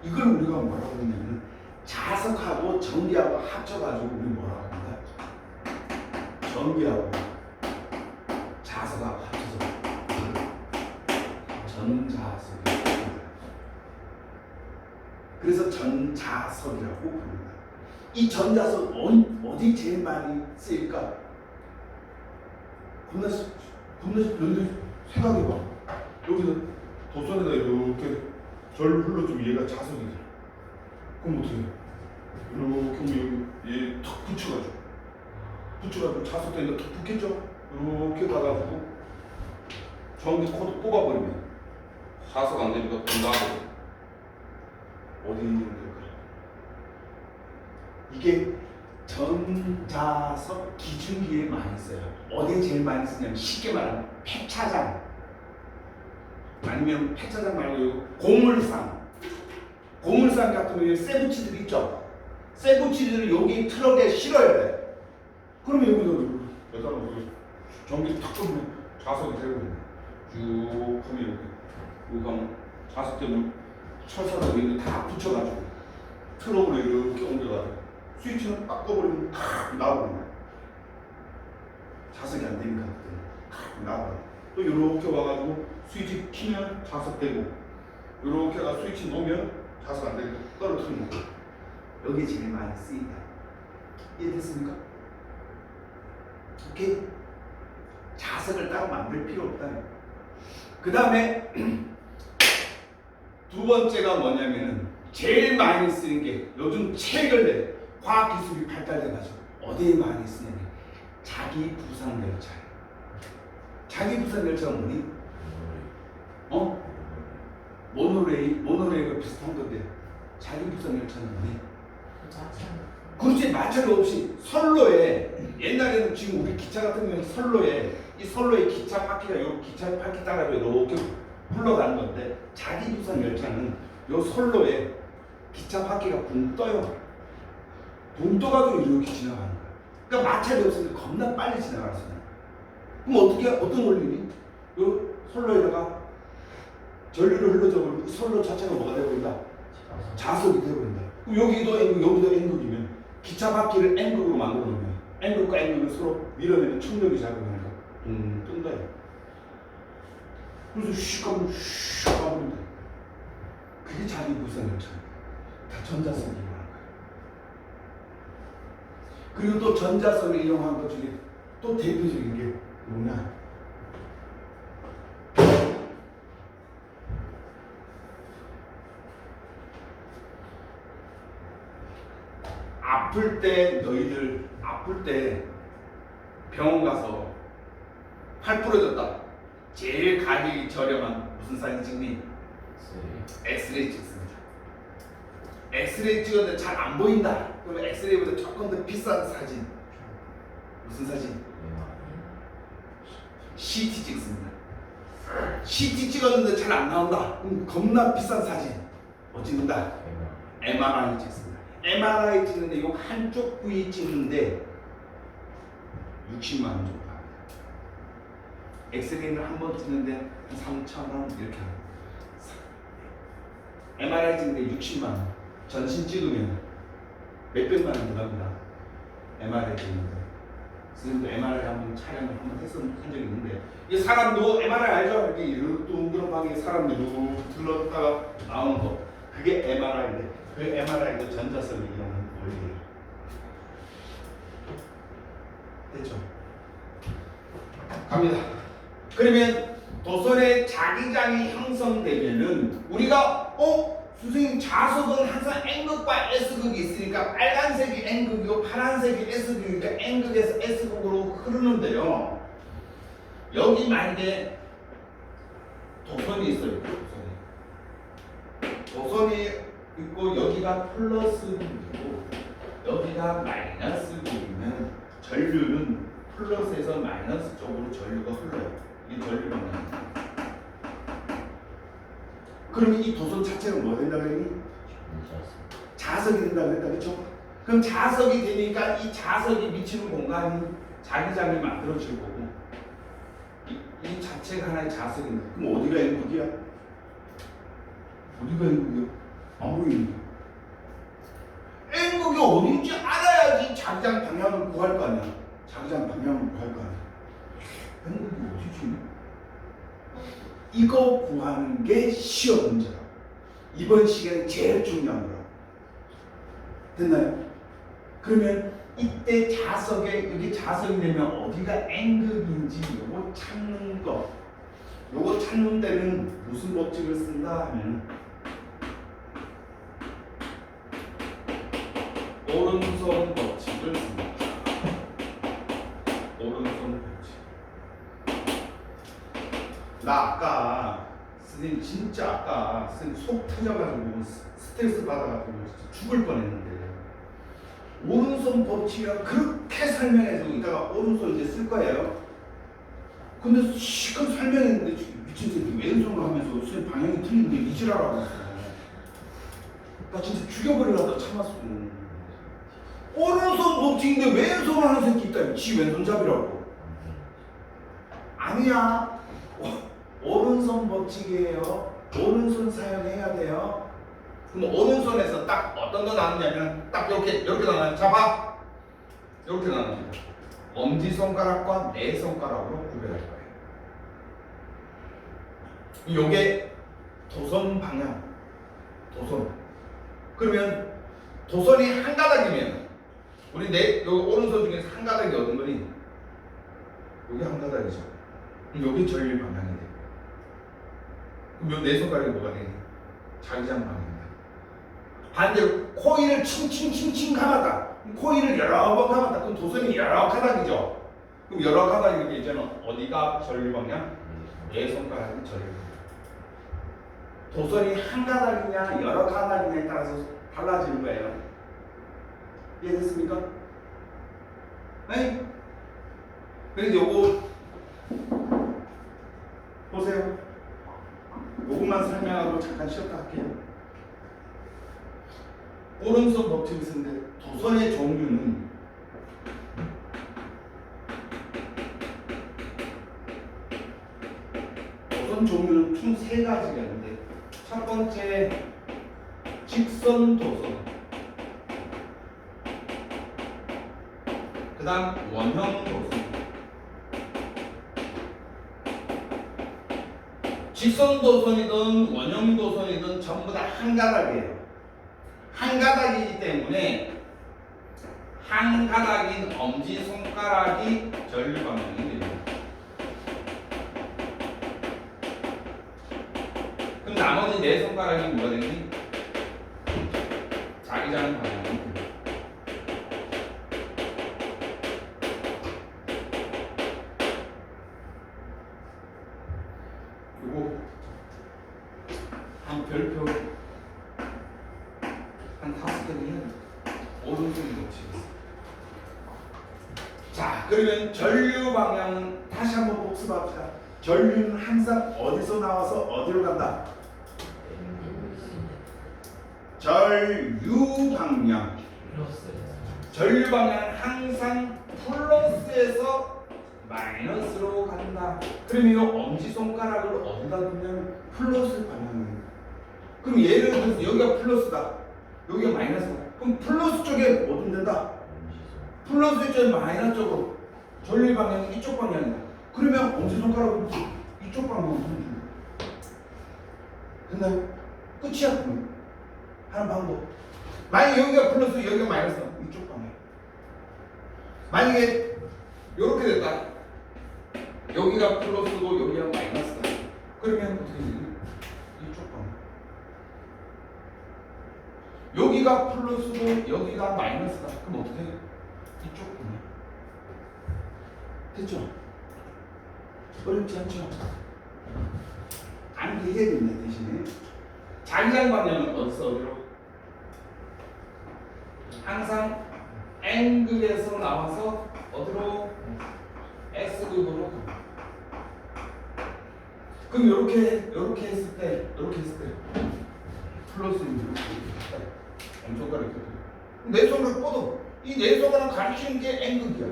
이걸 우리가 뭐라고 하냐면 자석하고 전기하고 합쳐가지고 우리 뭐라고 합니다. 전기하고 자석하고 합쳐서 전자석이. 그래서 전자석이라고 부릅니다. 이 전자석 어디 제일 많이 쓰일까? 겁나 생각해봐. 여기서 도선에다 이렇게 전류 흘러주면 얘가 자석이 돼. 그럼 어떻게 해? 이렇게 하면 얘 턱 붙여가지고 자석대에다 턱 붙겠죠? 이렇게 닫아주고 전기 코드 뽑아버리면 자석 안 되니까 또 나가고 어디 있는 걸까? 이게 전자석 기준기에 많이 써요. 어디에 제일 많이 쓰냐면 쉽게 말하면 폐차장 아니면 폐차장 말고 고물상 같은 경우에 세부치들 있죠. 세부치들을 여기 트럭에 실어야 돼. 그러면 여기다 전기 탁 끄면 좌석이 되고 쭉 하면 이렇게 가면 좌석 때문에 철사가 여기 다 붙여가지고 트럭으로 이렇게 옮겨가지고 스위치는 딱 꺼버리면 탁 나오는 거야. 자석이 안 되니까 탁 나와. 또 이렇게 와가지고 스위치 키면 자석 되고 이렇게 가 스위치 놓으면 자석 안 되니까 떨어뜨리는 거야. 여기 제일 많이 쓰인다. 이해됐습니까? 오케이? 자석을 따로 만들 필요 없다. 그 다음에 두 번째가 뭐냐면은 제일 많이 쓰는 게 요즘 체결돼 과학기술이 발달돼가지고 어디에 많이 쓰냐면 자기 부상 열차. 자기 부상 열차가 뭐니? 모노레일과 비슷한 건데 자기 부상 열차는 뭐니? 그렇지. 마찰이 없이 선로에 옛날에는 지금 우리 기차 같은 경우는 선로에 기차 바퀴가 요 기차 바퀴 따라서 이렇게 흘러가는 건데 자기 부상 열차는 요 선로에 기차 바퀴가 붕 떠요. 붕 떠가지고 이렇게 지나가는 거야. 그러니까 마찰이 없으니까 겁나 빨리 지나갈 수 있는. 그럼 어떤 원리니? 요 선로에다가 전류를 흘러져 버리고 선로 자체가 뭐가 되어버린다? 자석이 되어버린다. 그럼 여기도 N극이면 기차 바퀴를 N극으로 만들어 놓으면 N극과 N극을 서로 밀어내는 충격이 작용하니까 뜬다. 그래서 슉 하면 슉 가버린다. 그게 자기 부상 열차입니다. 다 전자석을 이용하는 거예요. 그리고 또 전자석을 이용한 것 중에 또 대표적인 게 뭐냐? 너희들 아플 때 병원 가서 팔 부러졌다. 제일 가격이 저렴한 무슨 사진 찍니? 엑스레이 찍습니다. 엑스레이 찍었는데 잘 안 보인다. 그러면 엑스레이보다 조금 더 비싼 사진. 무슨 사진? CT 찍습니다. CT 찍었는데 잘 안 나온다. 그럼 겁나 비싼 사진. 뭐 찍는다? MRI 찍습니다. MRI 찍는데 요 한쪽 부위 찍는데 60만 원 정도 합니다. 엑스레이는 한 번 찍는데 한 3,000원 이렇게 합니다. MRI 찍는데 60만 원. 전신 찍으면 몇백만 원 들어갑니다. MRI 찍는데. 선생님도 MRI 한번 촬영을 한번 한 적이 있는데 이 사람도 MRI 알죠? 이렇게 둥그런 방에 사람들 들렀다가 나오는 거. 그게 MRI인데 그 MRI도 전자석을 이용하는 원리예요. 됐죠? 갑니다. 그러면 도선의 자기장이 형성되면은 우리가 선생님 자석은 항상 N극과 S극이 있으니까 빨간색이 N극이고 파란색이 S극이니까 N극에서 S극으로 흐르는데요. 여기 만약에 도선이 있어요. 도선이 있고 여기가 플러스 극이고 여기가 마이너스 극이면 전류는 플러스에서 마이너스 쪽으로 전류가 흘러요. 이게 전류가 나옵니다. 그러면 이 도선 자체가 뭐 된다 그러니? 자석이 된다 그랬다 그렇죠? 그럼 자석이 되니까 이 자석이 미치는 공간이 자기장이 만들어질 거고 이 자체가 하나의 자석인데 그럼 어디가 N극이야? 어디가 N극이야? 안 보이는데 N극이 어딘지 알아야지 자기장 방향을 구할 거 아니야. 자기장 방향을 구할 거 아니야. N극이 어디지? 이거 구하는 게 시험 문제라고. 이번 시간에 제일 중요한 거라고. 됐나요? 그러면 이때 자석에 여기 자석이 되면 어디가 N극인지 요거 찾는 거. 요거 찾는 데는 무슨 법칙을 쓴다 하면 오른손 법칙을 씁니다. 오른손 법칙. 나 아까 선생님 진짜 아까 선생님 속 터져가지고 스트레스 받아가지고 죽을 뻔했는데 오른손 법칙이라 그렇게 설명해서 이따가 오른손 이제 쓸 거예요. 근데 실컷 설명했는데 미친 새끼 왼손으로 하면서 선생님 방향이 틀린데 이지라라고 했어. 나 진짜 죽여버리려다 참았어. 오른손 법칙인데 왼손으로 하는 새끼 있다. 지 왼손잡이라고. 아니야. 오른손 법칙이에요. 오른손 사용해야 돼요. 그럼 오른손에서 딱 어떤 거 나누냐면 딱 이렇게 나눠요. 잡아. 이렇게 나눠요. 엄지손가락과 네 손가락으로 구별할 거예요. 요게 도선 방향. 도선. 그러면 도선이 한 가닥이면 우리 요 오른손 중에서 한 가닥이 어떤 거니? 요게 한 가닥이죠. 그럼 요게 전류 방향이 돼. 그럼 요 네 손가락이 뭐가 되니? 자기장 방향이다. 반대로 코일을 칭칭칭칭 감았다. 코일을 여러 번 감았다. 그럼 도선이 여러 가닥이죠. 그럼 여러 가닥 이렇게 있잖아. 어디가 전류 방향? 네 손가락이 전류 방향. 도선이 한 가닥이냐 여러 가닥이냐에 따라서 달라지는 거예요. 이해됐습니까? 네? 그래서 요거 보세요. 요것만 설명하고 잠깐 쉬었다 할게요. 오른손 법칙을 쓰는데 도선의 종류는 도선 종류는 총 세 가지가 있는데 첫 번째 직선 도선, 그 다음 원형 도선. 직선 도선이든 원형 도선이든 전부 다 한 가닥이에요. 한 가닥이기 때문에 한 가닥인 엄지손가락이 전류 방향이 됩니다. 그럼 나머지 네 손가락이 뭐가 되니? 자기장 방향이 됩니다. 요거 한 별표 한 5개는 오른손이 놓치겠어. 자, 그러면 전류 방향은 다시 한번 복습합시다. 전류는 항상 어디서 나와서 어디로 간다? 전류 방향. 전류 방향은 항상 플러스에서 마이너스로 간다. 그러면 이 엄지손가락을 어디다 두냐면 플러스 방향입니다. 그럼 예를 들어서 여기가 플러스다. 여기가 마이너스다. 그럼 플러스 쪽에 뭐 둔다? 플러스 쪽에 마이너스 쪽으로. 전류 방향은 이쪽 방향이다. 그러면 엄지손가락은 이쪽 방향으로 둔다. 됐나요? 끝이야. 그러면. 하는 방법. 만약에 여기가 플러스 여기가 마이너스 이쪽 방향. 만약에 이렇게 됐다. 여기가 플러스고 여기가 마이너스다. 그러면 어떻게 되지? 이쪽 방향. 여기가 플러스고 여기가 마이너스다. 그럼 어떻게 해? 이쪽 방향. 됐죠? 어렵지 않죠? 안 되겠네 대신에. 자기장 방향은 어디로? 항상 N극에서 나와서 어디로? S극으로 갑니다. 그럼 이렇게 했을 때 플러스입니다. N손가락 이렇게. 내 손가락 뻗어. 이 내 손가락 가르치는 게 N극이야.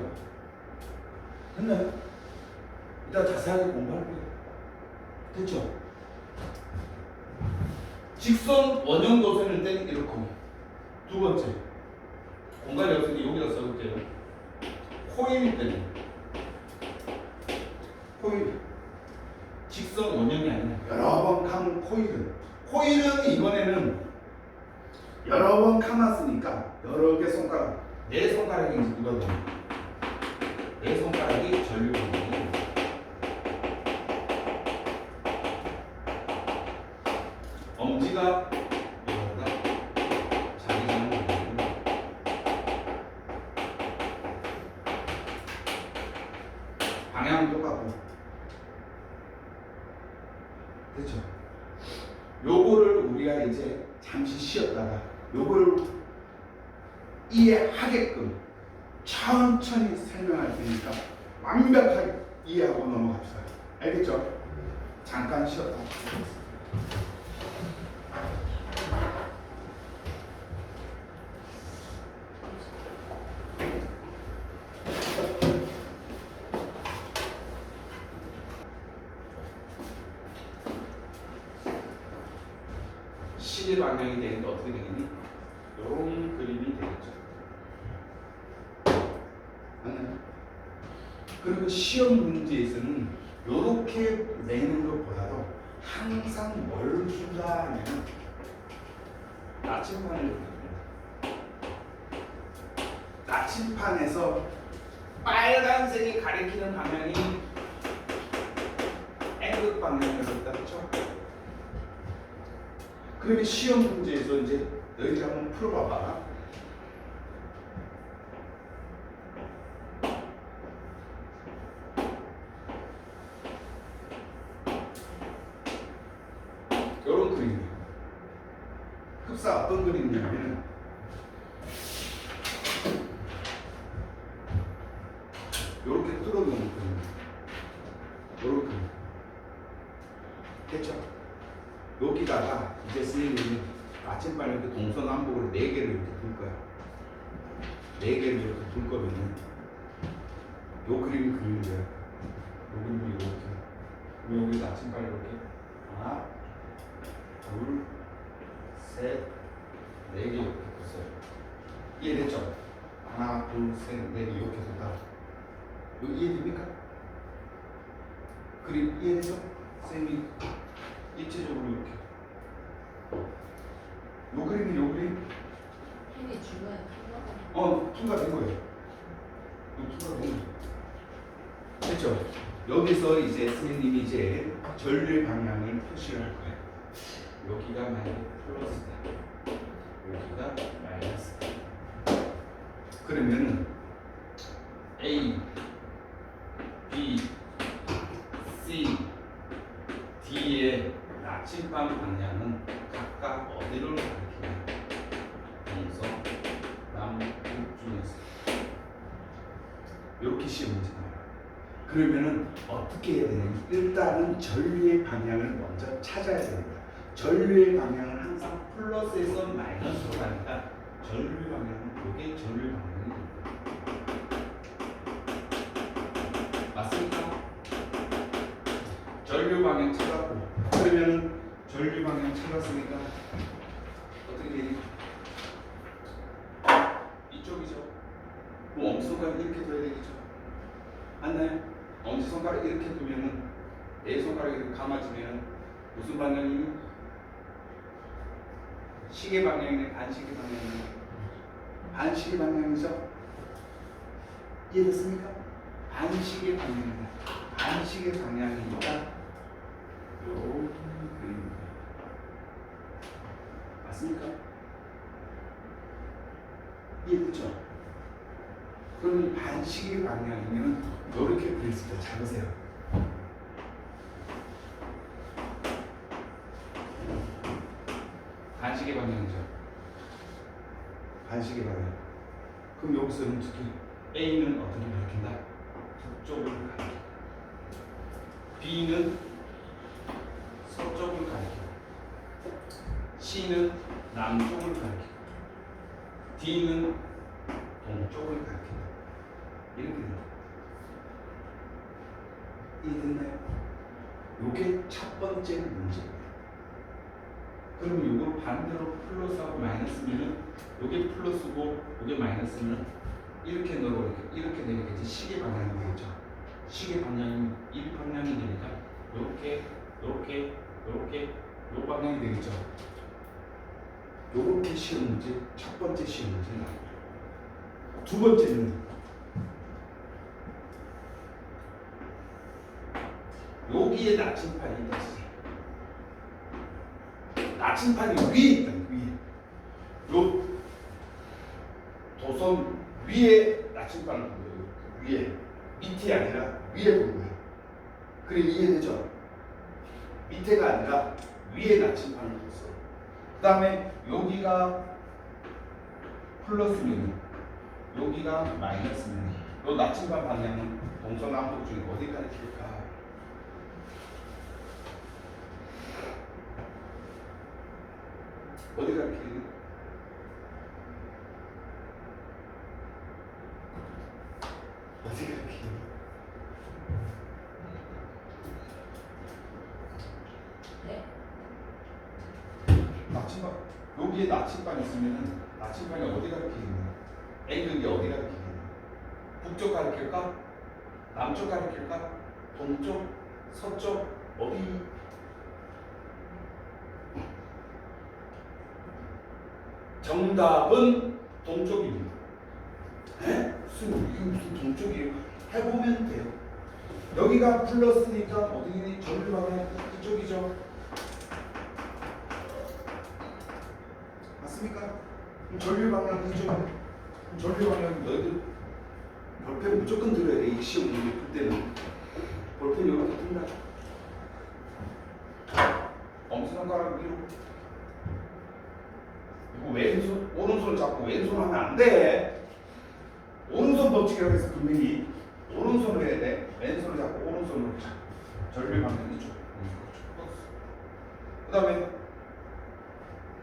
됐나요? 이따 자세하게 공부할 거예요. 됐죠? 직선 원형 도선일 때는 이렇게. 두 번째. 공간이 없으니 여기다 써볼게요. 코일 때는. 코일. 직선 원형이 아니라 여러 번 감은 코일은. 코일은 이번에는 여러 번 감았으니까 여러 개 손가락. 네 손가락이 이제 누가 되냐? 네 손가락이 전류 방향이. 엄지가 여기다 자기장을 만들고 방향은 똑같고. 그렇죠? 요거를 우리가 이제 잠시 쉬었다가 요거를 이해하게끔 천천히 설명할 테니까 완벽하게 이해하고 넘어갑시다. 알겠죠? 자. 잠깐 쉬었다. 시계 방향이 되는데 어떻게 되겠니? 이런 그림이 되겠죠. 맞나요? 그리고 시험 문제에서는 이렇게 내는 것보다도 항상 뭘 준다 하면 나침판을 줍니다. 나침판에서 빨간색이 가리키는 방향이 X 방향이었다, 그렇죠? 그러면 시험 문제에서 이제 너희들 한번 풀어봐봐. 이런 그림이에요. 흡사 어떤 그림이냐면 이렇게 뚫어놓은 그림. 이런 그림. 됐죠? 여기다가 이제 선생님이 아침반에 이렇게 동서남북으로 4개를 이렇게 둘 거야. 4개를 이렇게 둘 거면은 요 그림이 그리는 거야. 요 그림이 이렇게. 그럼 여기서 아침반에 이렇게 하나, 둘, 셋, 4개 이렇게 뒀어요. 이해됐죠? 하나, 둘, 셋, 4개 이렇게 뒀다. 요 이해됩니까? 그림 이해되죠? 선생님이 입체적으로 이렇게 요 그림이 요 그림 펜이 중간에 투가 된 거예요. 요 투가 된 거예요. 됐죠? 여기서 이제 선생님이 이제 전류의 방향을 표시를 할 거예요. 여기가 만약에 플러스다, 여기가 마이너스다. 그러면은 A, B, C, D의 나침반 방향은 각각 어디를 가리키냐? 동서, 남북 중에서 이렇게 시험 문제 나와요. 그러면은 어떻게 해야 되냐면 일단은 전류의 방향을 먼저 찾아야 됩니다. 전류의 방향은 항상 플러스에서 마이너스로 가니까 전류 방향은 이게 전류 방향이 됩니다. 맞습니까? 전류 방향 찾았고, 그러면 전류 방향 찾았으니까 어떻게 되니? 이쪽이죠. 그럼 엄지손가락 이렇게 둬야 되겠죠. 맞나요? 엄지손가락 이렇게 두면은 내 손가락이 이렇게 감아지면 무슨 방향이니? 시계 방향이네, 반시계 방향이네. 반시계 방향이죠. 이해됐습니까? 반시계 방향이다. 반시계 방향이니까 요 그림입니다. 맞습니까? 이해됐죠? 그러면 반시계 방향이면 이렇게 그렸을 때 잡으세요. 반시계 방향이죠. 반시계 방향. 그럼 여기서는 특히 A는 어떻게 가리킨다? 북쪽을 가리킨다. B는 서쪽을 가리킨다. C는 남쪽을 가리킨다. D는 동쪽을 가리킨다. 이렇게 됩니다. 이해됐나요? 이게 첫 번째 문제입니다. 그럼 이걸 반대로 플러스하고 마이너스면은 이게 플러스고 이게 마이너스면 이렇게 넣어 이렇게 되겠지. 시계 방향이 되겠죠. 시계 방향이 이 방향이 되니까 이렇게 요 방향이 되겠죠. 요렇게 시험 문제 첫 번째 시험 문제 나옵니다. 두 번째는 여기에 나침판이 있어요. 나침판이 위에 있다. 요 도선 위에 나침판을 둔 거예요. 위에 밑이 아니라 위에 둔 거예요. 그래 이해되죠? 밑에가 아니라 위에 나침판을 뒀어. 그 다음에 여기가 플러스면 여기가 마이너스면 요 나침반 방향은 동서남북 중에 어디 가리킬까? 어디 가르치니? 어디 가르치니? 네. 나침반 여기에 나침반 있으면은 나침반이 어디 가르치니? A극이 어디 가르치니? 북쪽 가르칠까? 남쪽 가르칠까? 동쪽? 서쪽? 어디? 정답은 동쪽입니다. 에? 이게 무슨 동쪽이에요? 해보면 돼요. 여기가 플러스니까 어디니? 전류 방향 이쪽이죠. 맞습니까? 그럼 전류 방향 이쪽. 전류 방향 너희들 볼펜 무조건 들어야 돼. 이 시험 문제 풀 때는 볼펜 이렇게 뜬다. 엄지손가락 위로. 이거 왼손, 오른손 잡고 왼손 하면 안 돼. 오른손 법칙이라고 해서 분명히 오른손을 해야 돼. 왼손을 잡고 오른손으로 자. 전류 방향 이쪽. 그 다음에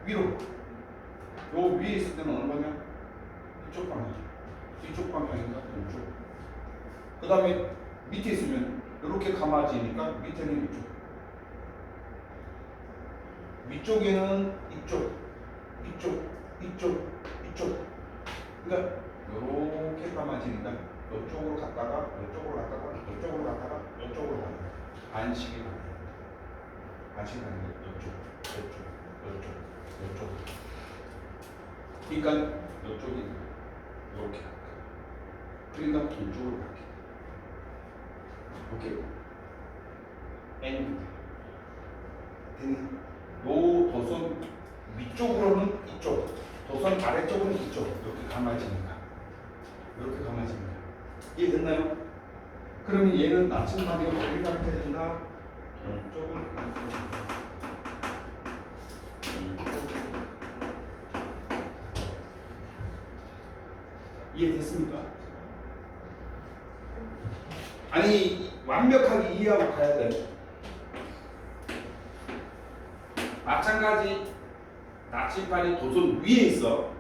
위로. 요 위에 있을 때는 어느 방향? 이쪽 방향. 뒤쪽 방향인가? 이쪽. 그 다음에 밑에 있으면 이렇게 감아지니까 밑에는 이쪽. 위쪽에는 이쪽, 이쪽, 이쪽, 이쪽. 그러니까 이렇게 감아지니까 이쪽으로 갔다가 이쪽으로 갔다가 이쪽으로 갔다가 이쪽으로 가는 거야. 반식이 가는 거야. 반식이 가는 거야. 이쪽, 이쪽, 이쪽, 이쪽. 그러니까 이쪽이 이렇게 갈게. 그러니까 동쪽으로 갈게. 오케이? N. 됐니? 요 도선 위쪽으로는 이쪽, 도선 아래쪽으로는 이쪽. 이렇게 감아지니까. 이렇게 감아집니다. 이해됐나요? 그러면 얘는 나침반이 어디 가르쳐야 된다? 동쪽을 가르쳐야 된다. 이해됐습니까? 아니 완벽하게 이해하고 가야 돼. 마찬가지 나침반이 도선 위에 있어.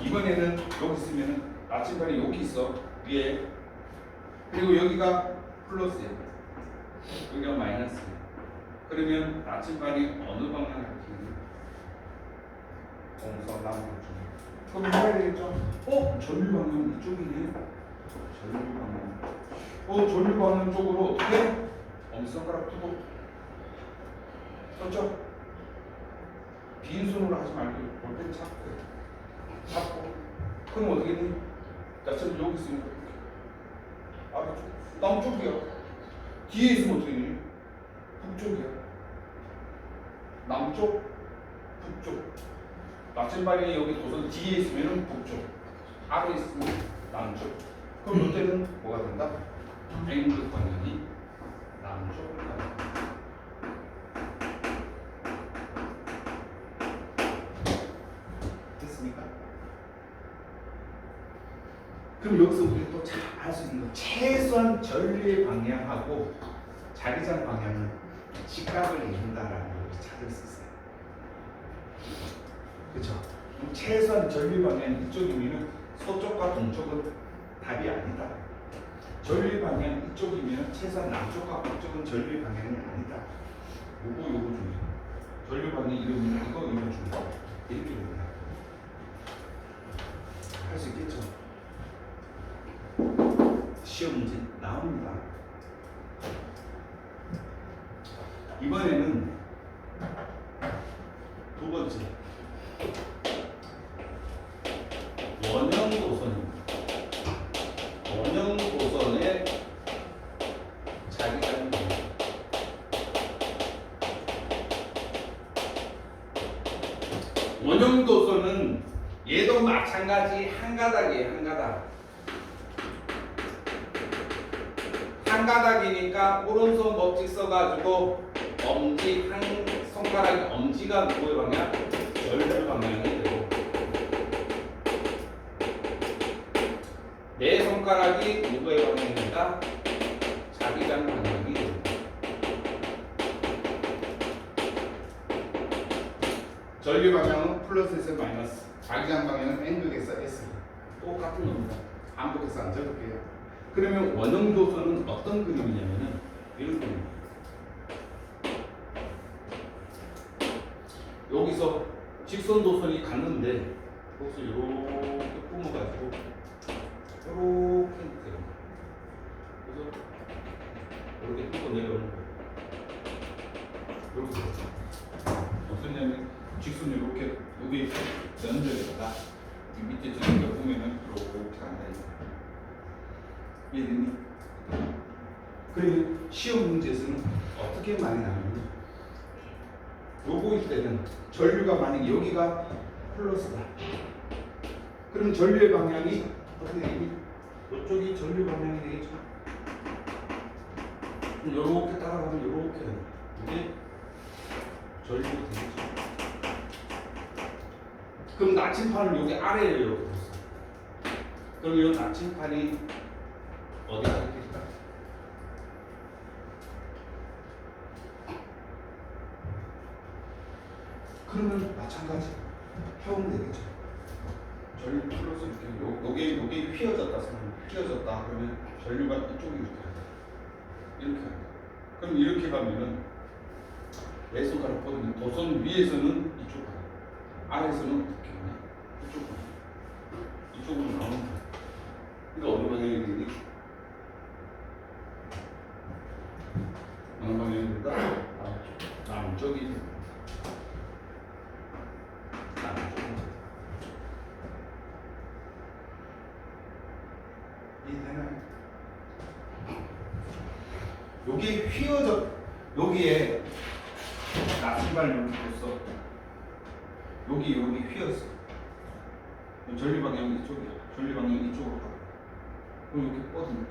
이번에는 여기 있으면 나침반이 여기 있어 위에. 그리고 여기가 플러스야. 여기가 마이너스야. 그러면 나침반이 어느 방향을 가르치니? 동서남북. 그럼 해야 되겠죠? 전류 방향 이쪽이네. 전류 방향. 전류 방향 쪽으로 어떻게? 엄지손가락 두고. 썼죠? 빈손으로 하지 말고 볼펜 잡고. 그럼 어떻게 돼? 나처럼 여기 있으면 아래쪽, 남쪽이야. 뒤에 있으면 어떻게 돼? 북쪽이야. 남쪽, 북쪽. 나침반이 여기 도선 뒤에 있으면 북쪽, 아래 있으면 남쪽. 그럼 이때는 뭐가 된다? N극 방향이 남쪽으로 간다. 됐습니까? 그럼 여기서 우리 또 잘 알 수 있는 거, 최소한 전류의 방향하고 자기장 방향은 직각을 이룬다라는 걸 찾을 수 있어요. 그렇죠? 최소한 전류 방향 이쪽이면 서쪽과 동쪽은 답이 아니다. 전류 방향 이쪽이면 최소한 남쪽과 북쪽은 전류 방향이 아니다. 요거 중요해. 전류 방향 이러면 이거 중요해. 이렇게 됩니다. 할 수 있겠죠? 시험 문제 나옵니다. 이번에는 두 번째. 원형 도선입니다. 원형 도선의 자기장 방향. 원형 도선은 얘도 마찬가지 한 가닥이에요. 한 가닥. 한 가닥이니까 오른손 법칙 써가지고 엄지 한 손가락이 엄지가 누구의 방향? 전류 방향이 되고 네 손가락이 누구의 방향입니다? 자기장 방향이 됩니다. 전류 방향은 플러스에서 마이너스, 자기장 방향은 N극에서 S. 똑같은 겁니다. 반복해서 안 적을게요. 그러면 원형도선은 어떤 그림이냐면은 이런 그림입니다. 여기서 직선도선이 갔는데 여기서 이렇게 뿜어가지고 이렇게 돼요. 그래서 이렇게 뚫고 내려오는 거예요. 이렇게 무슨 얘기냐면 직선이 이렇게 여기 연결에다가 이 밑에 지금 보면은 이렇게 간다. 이해되니? 그러면 시험 문제에서는 어떻게 많이 나오냐면 요거일 때는 전류가 만약에 여기가 플러스다. 그럼 전류의 방향이 어떻게 되니? 이쪽이 전류 방향이 되겠죠. 이렇게 따라가면 이렇게 됩니다. 이게 전류가 되겠죠. 그럼 나침판을 여기 아래에 이렇게 뒀어. 그럼 이 나침판이 어디가 있을까? 그러면 마찬가지 펴면 되겠죠. 전류 플러스 이렇게 요게 휘어졌다 생각하면 휘어졌다 그러면 전류가 이쪽이 이렇게 간다. 그럼 이렇게 가면은 왼손가락 뻗으면 도선 위에서는 이쪽 가요. 아래에서는 어떻게 가냐? 이쪽 가요. 이쪽으로 나오는 거야. 그러니까 어느 방향이 되니? 어느 방향이 된다? 남쪽이 됩니다. 이해되나요? 여기 휘어져 여기에 나침반을 이렇게 뒀어. 여기 휘었어. 전류 방향이 이쪽이야. 전류 방향이 이쪽으로 가. 그럼 이렇게 뻗으면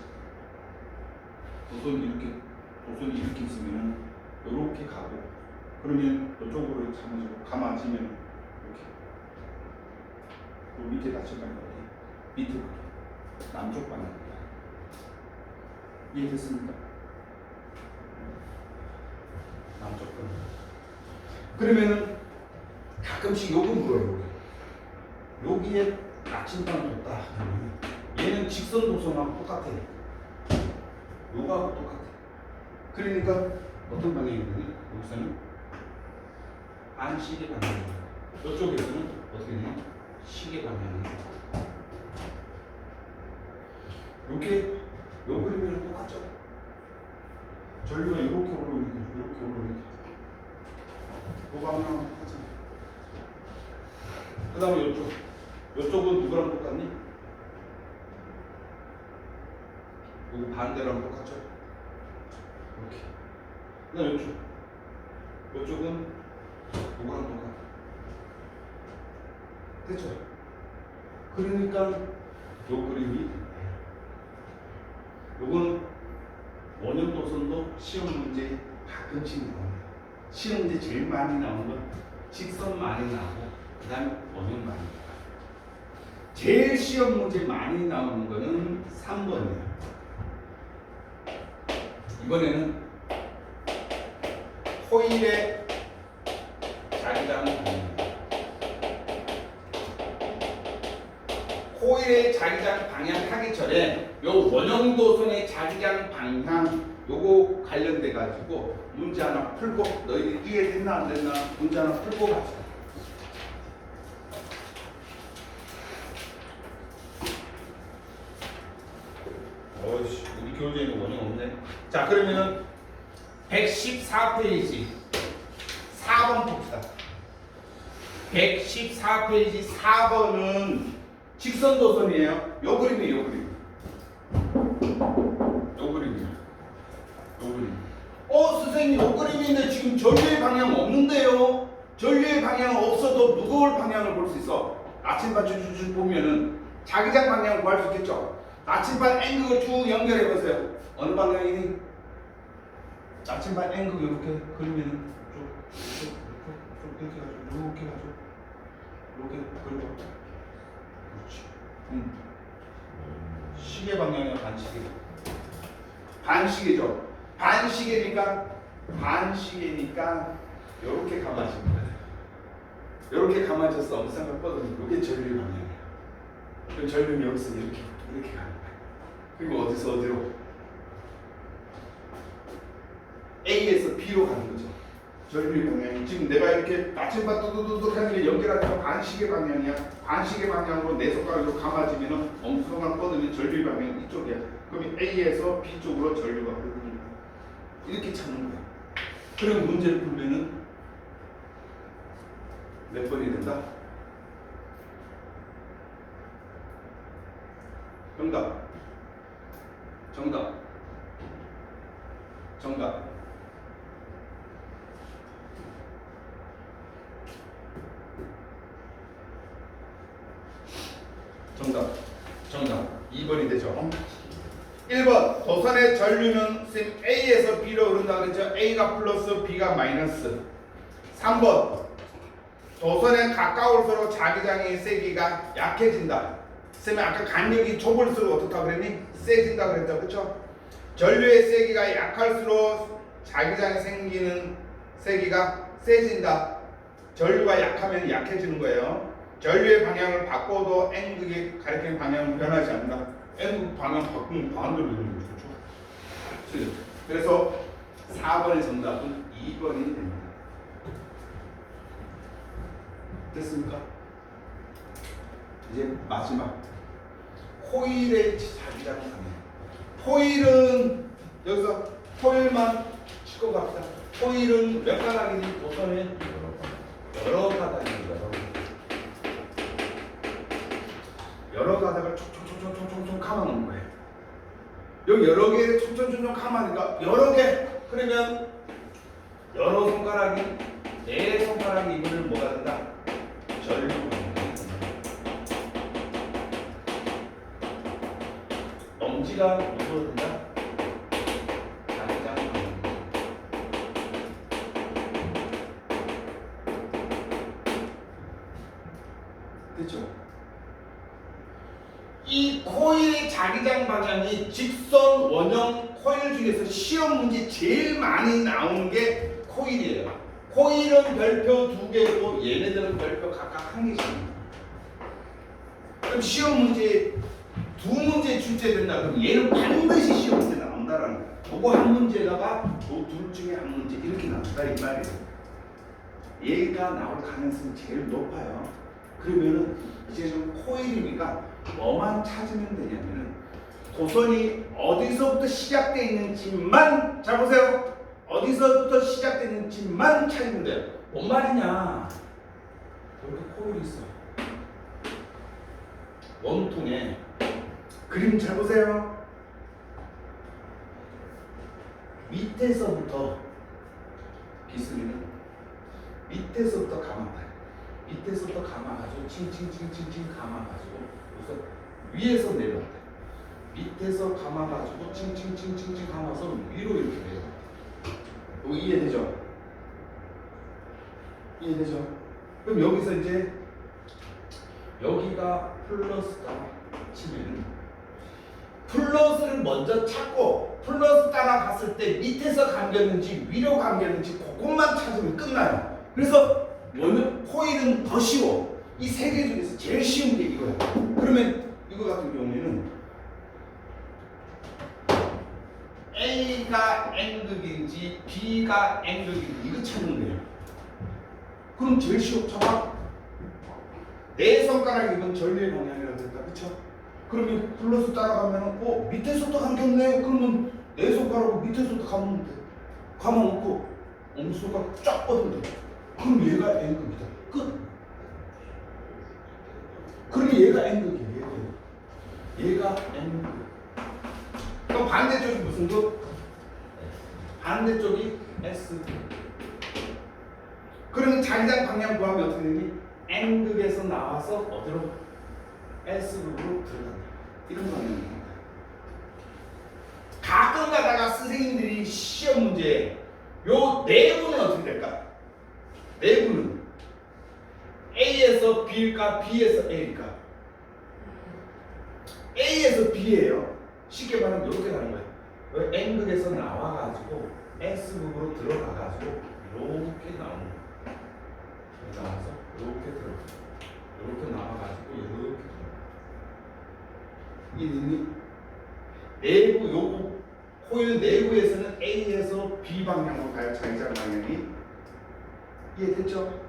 도선이 이렇게 있으면 이렇게 가고 그러면 이쪽으로 잡아주고 감아지면 이렇게 그 밑에 나침반이 어디? 밑으로 남쪽 방향. 이해됐습니까? 남쪽 방향. 그러면은 가끔씩 요거 물어요. 여기에 나침반을 뒀다. 얘는 직선 도선하고 똑같아. 요거하고 똑같아. 그러니까 어떤 방향이 되니? 여기서는 반시계 방향이야. 이쪽에서는 어떻게 되니? 시계 방향이야. 요게 요 그림이랑 똑같죠? 전류가 이렇게 올라오니까 이렇게 올라오니까 요 방향하고 똑같잖아. 그 다음에 요쪽은 누구랑 똑같니? 요거 반대랑 똑같죠? 이렇게. 그 다음에 요쪽은 요거랑 똑같아. 됐죠? 그러니까 요 그림이 요거는 원형도선도 시험 문제에 가끔씩 나옵니다. 시험 문제 제일 많이 나오는 건 직선 많이 나오고 그 다음에 원형 많이 나와요. 제일 시험 문제 많이 나오는 거는 3번이에요. 이번에는 코일의 자기장 방향. 코일의 자기장 방향 하기 전에 요 원형도선의 자기장 방향 요거 관련돼 가지고 문제 하나 풀고 너희들 이해됐나 안 됐나 문제 하나 풀고 갑시다. 어이씨 우리 교재에는 원형 없네. 자 그러면은 114페이지 4번 봅시다. 114페이지 4번은 직선도선이에요. 요 그림이에요. 요 그림. 요 그림이에요. 요 그림. 선생님 요 그림인데 지금 전류의 방향 없는데요. 전류의 방향 없어도 무거울 방향을 볼 수 있어. 나침반 쭉 보면은 자기장 방향을 구할 수 있겠죠. 나침반 N극을 쭉 연결해 보세요. 어느 방향이니? 나침반 N극 이렇게 그리면은 쭉 이렇게 가지고 이렇게 그리고 그렇지. 시계 방향이야 반시계. 반시계죠. 반시계니까 이렇게 감아집니다. 이렇게 가만져서 엄상을 뻗어서 이게 전류의 방향이야. 그럼 전류는 여기서 이렇게 가는 거야. 그리고 어디서 어디로? A에서 B로 가는 거죠. 전류의 방향이 지금 내가 이렇게 나침반 뚜두두둑 하는 게 연결하면 반시계 방향이야. 반시계 방향으로 내 손가락으로 감아지면은 엉뚱한 뻗으면 전류의 방향이 이쪽이야. 그럼 A에서 B 쪽으로 전류가 흐르는 거야. 이렇게 찾는 거야. 그럼 문제를 풀면은 몇 번이 된다? 정답. 정답. 정답. 정답. 정답. 2번이 되죠. 1번. 도선의 전류는 쌤 A에서 B로 흐른다 그랬죠. A가 플러스 B가 마이너스. 3번. 도선에 가까울수록 자기장의 세기가 약해진다. 쌤이 아까 간격이 좁을수록 어떻다 그랬니? 세진다 그랬죠. 그렇죠? 전류의 세기가 약할수록 자기장에 생기는 세기가 세진다. 전류가 약하면 약해지는 거예요. 전류의 방향을 바꿔도 N극이 가리키는 방향은 변하지 않는다. N극 방향 바꾸면 반대로 되는 거죠. 그렇죠? 그래서 4번의 정답은 2번이 됩니다. 됐습니까? 이제 마지막 코일의 자기장 방향. 코일은 여기서 코일만 짚고 갑시다. 코일은 몇 가닥이니? 도선에 여러 가닥입니다. 여러 가닥을 촉촉촉촉촉촉 감아놓은 거예요. 여기 여러 개를 촉촉촉촉 감아니까 여러 개. 그러면 여러 손가락이 네 손가락이 이거를 뭐가 된다? 전류. 엄지가 누구로 된다? 자기장. 됐죠? 이 코일의 자기장 방향이 직선 원형 코일 중에서 시험 문제 제일 많이 나오는 게 코일이에요. 코일은 별표 2개고 얘네들은 별표 각각 1개씩입니다. 그럼 시험 문제 2문제 출제된다 그러면 얘는 반드시 시험 문제 나온다라는 거야. 그거 한 문제다가 둘 중에 한 문제 이렇게 나온다 이 말이에요. 얘가 나올 가능성이 제일 높아요. 그러면은 이제는 코일이니까 뭐만 찾으면 되냐면은 도선이 어디서부터 시작되어 있는지만, 잘 보세요. 어디서부터 시작되는지만 찾으면 돼요. 뭔 말이냐? 여기 코일이 있어. 원통에 그림 잘 보세요. 밑에서부터 기술이는 밑에서부터 감아봐요. 밑에서부터 감아가지고 칭칭칭칭칭 감아가지고 우선 위에서 내려와요. 밑에서 감아가지고 칭칭칭칭칭 감아서 위로 이렇게 내려와요. 이해되죠? 이해되죠? 그럼 여기서 이제 여기가 플러스다 치면 플러스를 먼저 찾고 플러스 따라갔을 때 밑에서 감겼는지 위로 감겼는지 그것만 찾으면 끝나요. 그래서 원은 코일은 더 쉬워. 이 세 개 중에서 제일 쉬운 게 이거야. 그러면 이거 같은 경우에는 A가 N극인지 B가 N극인지 이거 찾는 거예요. 그럼 제일 쉬워. 봐봐. 네 손가락이 이건 전류의 방향이라고 했다. 그쵸? 그러면 플러스 따라가면 밑에서부터 감겼네. 그러면 네 손가락으로 밑에서부터 감으면 돼. 감아놓고 엄지손가락 쫙 뻗으면 돼. 그럼 얘가 N극이다. 끝. 그러면 얘가 N극이에요. 얘가 N극. 그럼 반대쪽이 무슨 극? 반대쪽이 S극. 그러면 자기장 방향 구하면 어떻게 되니? N극에서 나와서 어디로? S극으로 들어간다. 이런 방향입니다. 가끔 가다가 선생님들이 시험 문제 요 내부는 어떻게 될까? 내부는 A에서 B일까? B에서 A일까? A에서 B예요. 쉽게 말하면 이렇게 가는 거예요. N극에서 나와가지고 S극으로 들어가가지고 이렇게 나오는 거예요. 나와서 이렇게 들어. 이렇게 나와가지고 이렇게 들어. 이게 내부 요 코일 내부에서는 A에서 B 방향으로 가요. 자기장 방향이. 이해됐죠?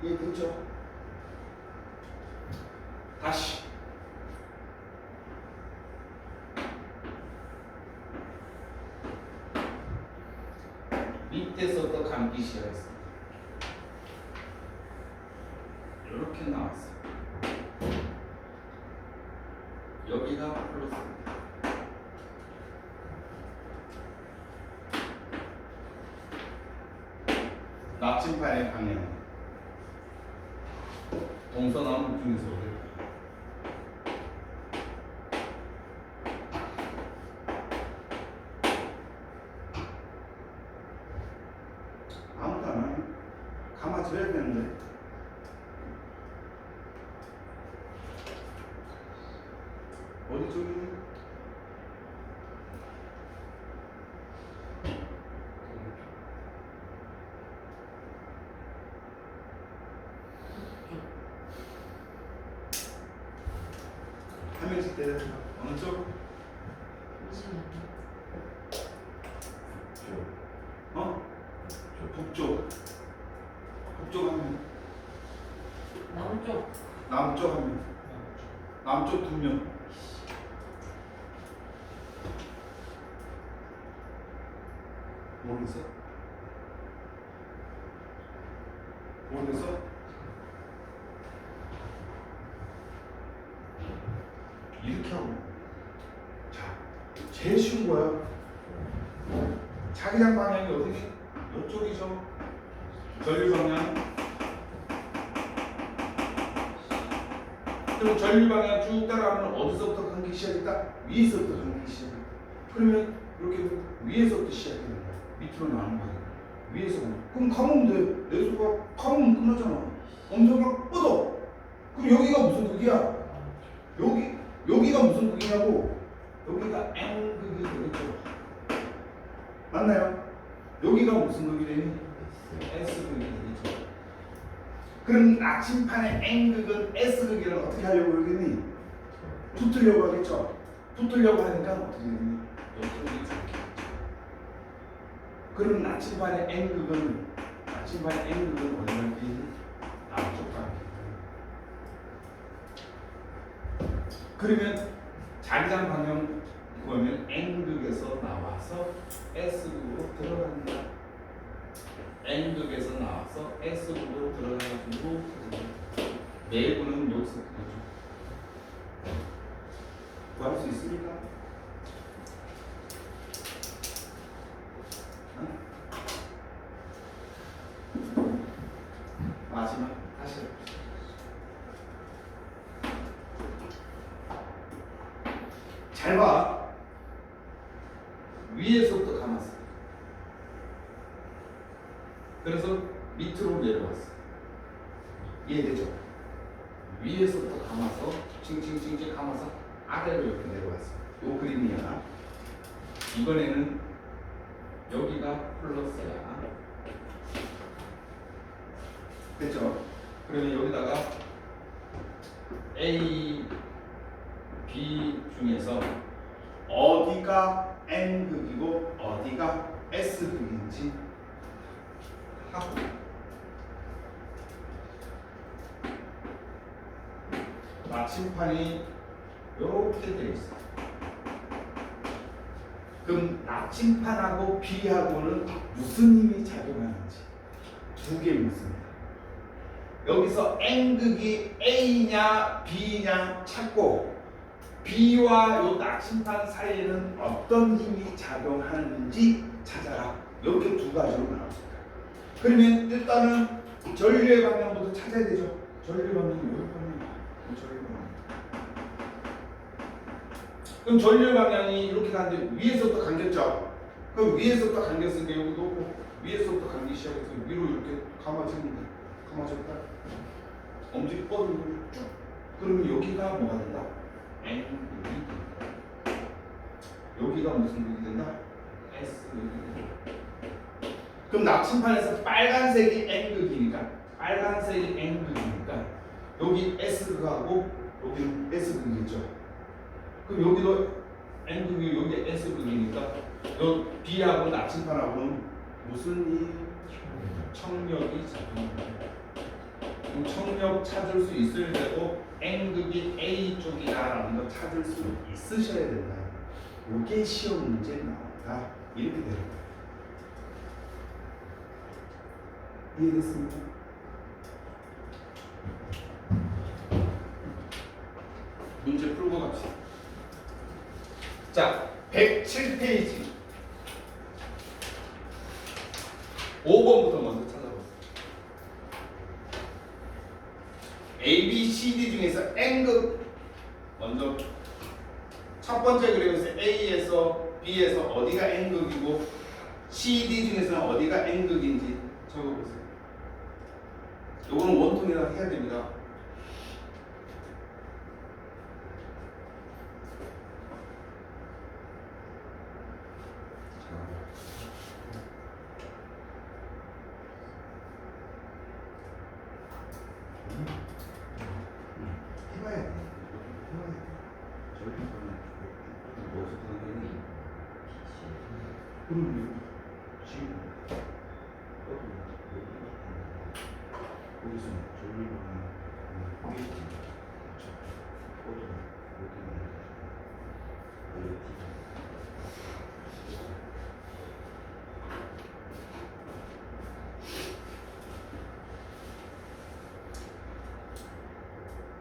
이해됐죠? 다시 밑에서부터 감기 시작했습니다. 이렇게 나왔어요. 여기가 플러스입니다. 나침반의 방향 동서남북 중에서 어딜까요? 아무도 안 하네. 감아줘야 되는데. 어디 쪽이니? 한 명씩 대답해. 어느 쪽? 잠시만요. 어? 북쪽. 북쪽 한 명. 남쪽. 남쪽 한 명. 남쪽 두 명. 모르겠어? 모르겠어? 이렇게 하고. 자, 제일 쉬운 거야. 자기장 방향이 어디니? 이쪽이죠. 전류 방향. 그럼 전류 방향 쭉 따라가면 어디서부터 감기 시작했다? 위에서부터 감기 시작했다. 그러면 이렇게 위에서부터 시작되는 거야. 밑으로 나오는 거야. 위에서. 그럼 감으면 돼. 내수가 감으면 끝나잖아. 엄청 뻗어. 그럼 여기가 무슨 극이야? 여기가 무슨 극이냐고? 여기가 N극이 되겠죠. 맞나요? 여기가 무슨 극이 되니? S극이 되겠죠. 그럼 나침판의 N극은 S극이랑 어떻게 하려고 그러겠니? 붙으려고 하겠죠. 붙으려고 하니까 어떻게 되니? 옆으로 이렇게. 그럼 나침반의 N극은 어디를 띄니? 남쪽 방향. 그러면 자기장 방향 그러면 N극에서 나와서 S극으로 들어갑니다. N극에서 나와서 S극으로 들어가가지고 내부는 여기서 되죠. 구할 수 있습니까? 마지막 다시 해봅시다. 잘 봐. 위에서부터 감았어. 그래서 밑으로 내려왔어. 이해되죠? 위에서부터 감아서 칭칭칭칭 감아서 아래로 이렇게 내려왔어. 요 그림이야. 이번에는 여기가 플러스야. 됐죠? 그러면 여기다가 A, B 중에서 어디가 N극이고 어디가 S극인지 하고 나침판이 이렇게 되어 있어. 그럼 나침판하고 B하고는 무슨 힘이 작용하는지 두 개 묻습니다. 여기서 N극이 A냐 B냐 찾고 B와 요 나침판 사이에는 어떤 힘이 작용하는지 찾아라. 이렇게 두 가지로 나옵니다. 그러면 일단은 전류의 방향부터 찾아야 되죠. 전류 방향이 요 방향이야. 전류 방향. 그럼 전류 방향이 이렇게 가는데 위에서부터 감겼죠. 그럼 위에서부터 감겼으니까 여기도 위에서부터 감기 시작해서 위로 이렇게 감아졌는데 감아졌다. 엄지 뻗은 거쭉. 그러면 여기가 뭐가 된다? N극이 된다. 여기가 무슨 극이 된다? S극이 된다. 그럼 나침판에서 빨간색이 N극이니까 여기 S극하고 여기는 S극이겠죠. 그럼 여기도 N극이 여기 S극이니까 요 B하고 나침판하고는 무슨 이 청력이 작용합니다. 그럼 청력 찾을 수 있을 때도 N극이 A 쪽이다라는 걸 찾을 수 있으셔야 된다. 이게 시험 문제에 나온다. 이렇게 돼요. 이해됐습니까? 문제 풀고 갑시다. 자, 107페이지 5번부터 먼저 찾아보세요. A, B, C, D 중에서 N극 먼저 첫 번째 그림에서 A에서 B에서 어디가 N극이고 C, D 중에서는 어디가 N극인지 적어보세요. 요거는 원통이라 해야 됩니다. 해봐야 돼. 저기 어디서 보는 그럼 지금 거기서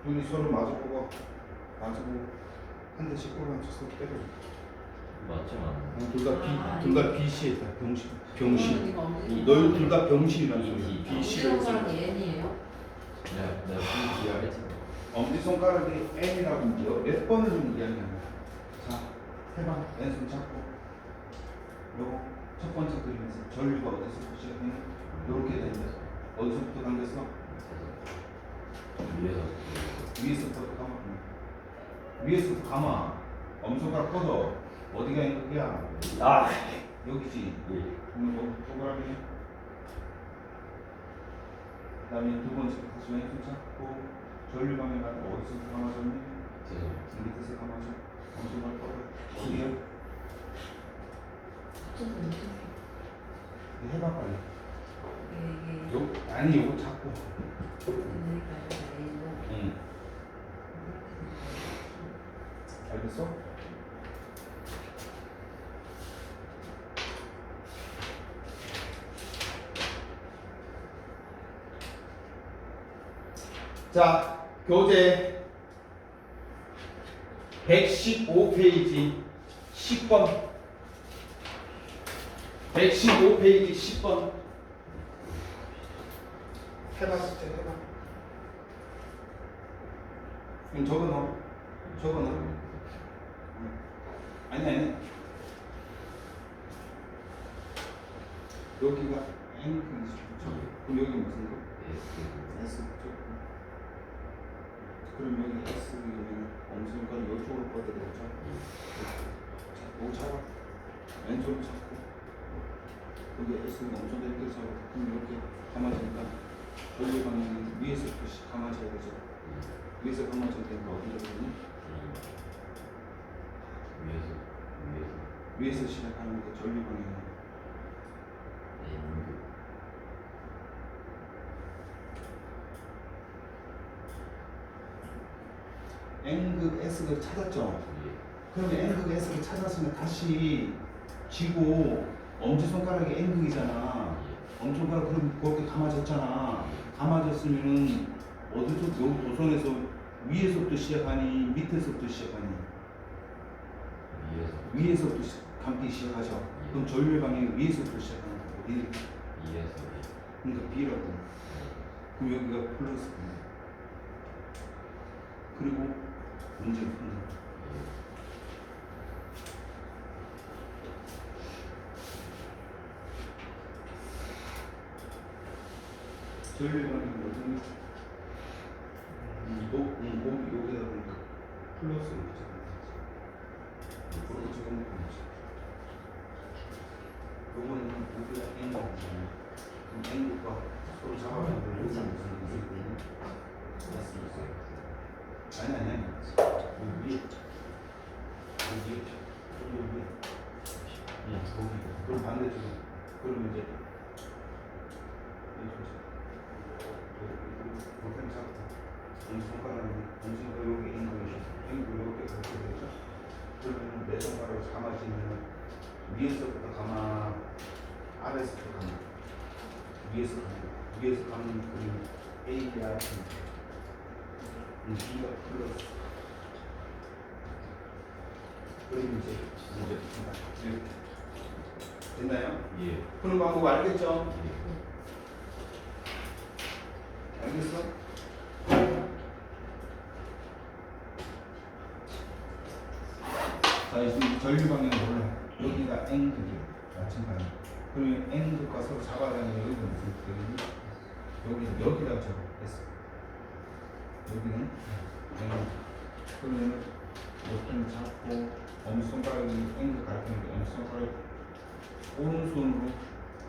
눈이 서로 마주보고 한 대씩 꼬라앉혀서 때려줘. 맞죠? 둘다 BC에다 병신. 너희 너희 둘 다 병신이라는 소리. BC를 사람 N이에요? 내가 B야 했잖아. 엄지손가락이 N이라고 몇 번을 좀 이야기하는 거야. 자, 해봐. 왼손 잡고. 요거 첫 번째 그림에서 전류가 어디서부터 시작해? 요렇게 되는데 어디서부터 당겼어? 위에서부터 감아. 위에서부터 감아. 엄지손가락 뻗어. 어디가 N극이야? 아, 여기지. 그러면 여기 동그라미. 그 다음에 두 번째 다시 왼손 잡고 전류 방향 어디서부터 감아졌니? 밑에서 감아줘. 엄지손가락 뻗어. 어디야? 해봐 빨리. 요 아니 요거 잡고. 응. 알겠어? 자, 교재 115페이지 10번. 115페이지 10번. 해봐, 진짜 해봐. 그럼 저거 넣어. 저거 넣어. 아니. 여기가 N극이죠. 그럼 여기 무슨 거? S. 그럼 여기 S면 엄지손가락 이쪽으로 뻗어들었죠? 오 잡아. 왼쪽으로 잡고. 여기 S는 엄청 이렇게 잡아. 그럼 이렇게 감아지니까 전류 방향은 위에서부터 감아져야 되죠. 위에서 감아져야 되니까 어디로 되니? 위에서 시작하는 게 전류 방향은 N극, S극 찾았죠? 그러면 N극, S극 찾았으면 다시 쥐고 엄지손가락이 N극이잖아. 엄지손가락 그럼 그렇게 감아졌잖아. 감아졌으면은 어디서 여기 도선에서 위에서부터 시작하니 밑에서부터 시작하니? 위에서부터 감기 시작하죠. 그럼 전류 방향이 위에서부터 시작하는 거고 어디? 그러니까 B라고. 그럼 여기가 플러스입니다. 그리고 문제를 푼다. 전류 방향이 어디니? 여기다 보니까 플러스로 붙여야 되지. 그렇게 적어놓고 있지. 요거는 여기가 N이잖아. 그럼 N과 서로 잡아가는 거 여기서 아니 여기 위에 여기 위에 거기 그럼 반대쪽은 그러면 이제 볼펜 잡고 엄지손가락을 여기 있는 거죠. 이렇게 그렇게 되죠. 그러면 내 손가락을 감아지면 위에서부터 감아, 아래에서부터 감아, 위에서 감는 그림 A가 B가 플러스. 그림 이제 이렇게 됐나요? 예. 푸는 방법 알겠죠? 알겠어? 자, 이제 전류 방향 몰라. 여기가 N극이야. 마찬가지. 그러면 N극과 서로 잡아다니는 여기가 무슨 뜻이니? 여기다 적어. 됐어. 여기는 N. 그러면 옆에는 잡고 엄지손가락이 N극 가르치는데 엄지손가락 오른손으로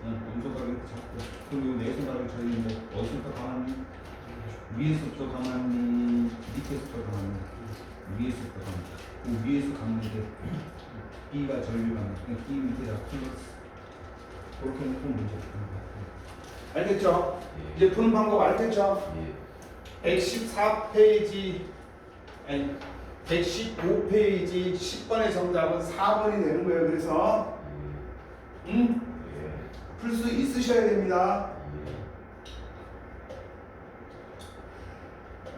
엄지손가락 이렇게 잡고 그리고 내 손가락을 저리는데 어디서부터 감았니? 위에서부터 감았니? 밑에서부터 감았니? 위에서부터 감았니? 그 위에서 감는데 B가 전류감, B 밑에다 플러스 그렇게 해놓고 문제 푸는 거야. 알겠죠? 예. 이제 푸는 방법 알겠죠? 예. 114페이지 아니 115페이지 10번의 정답은 4번이 되는 거예요. 그래서 예. 풀 수 있으셔야 됩니다.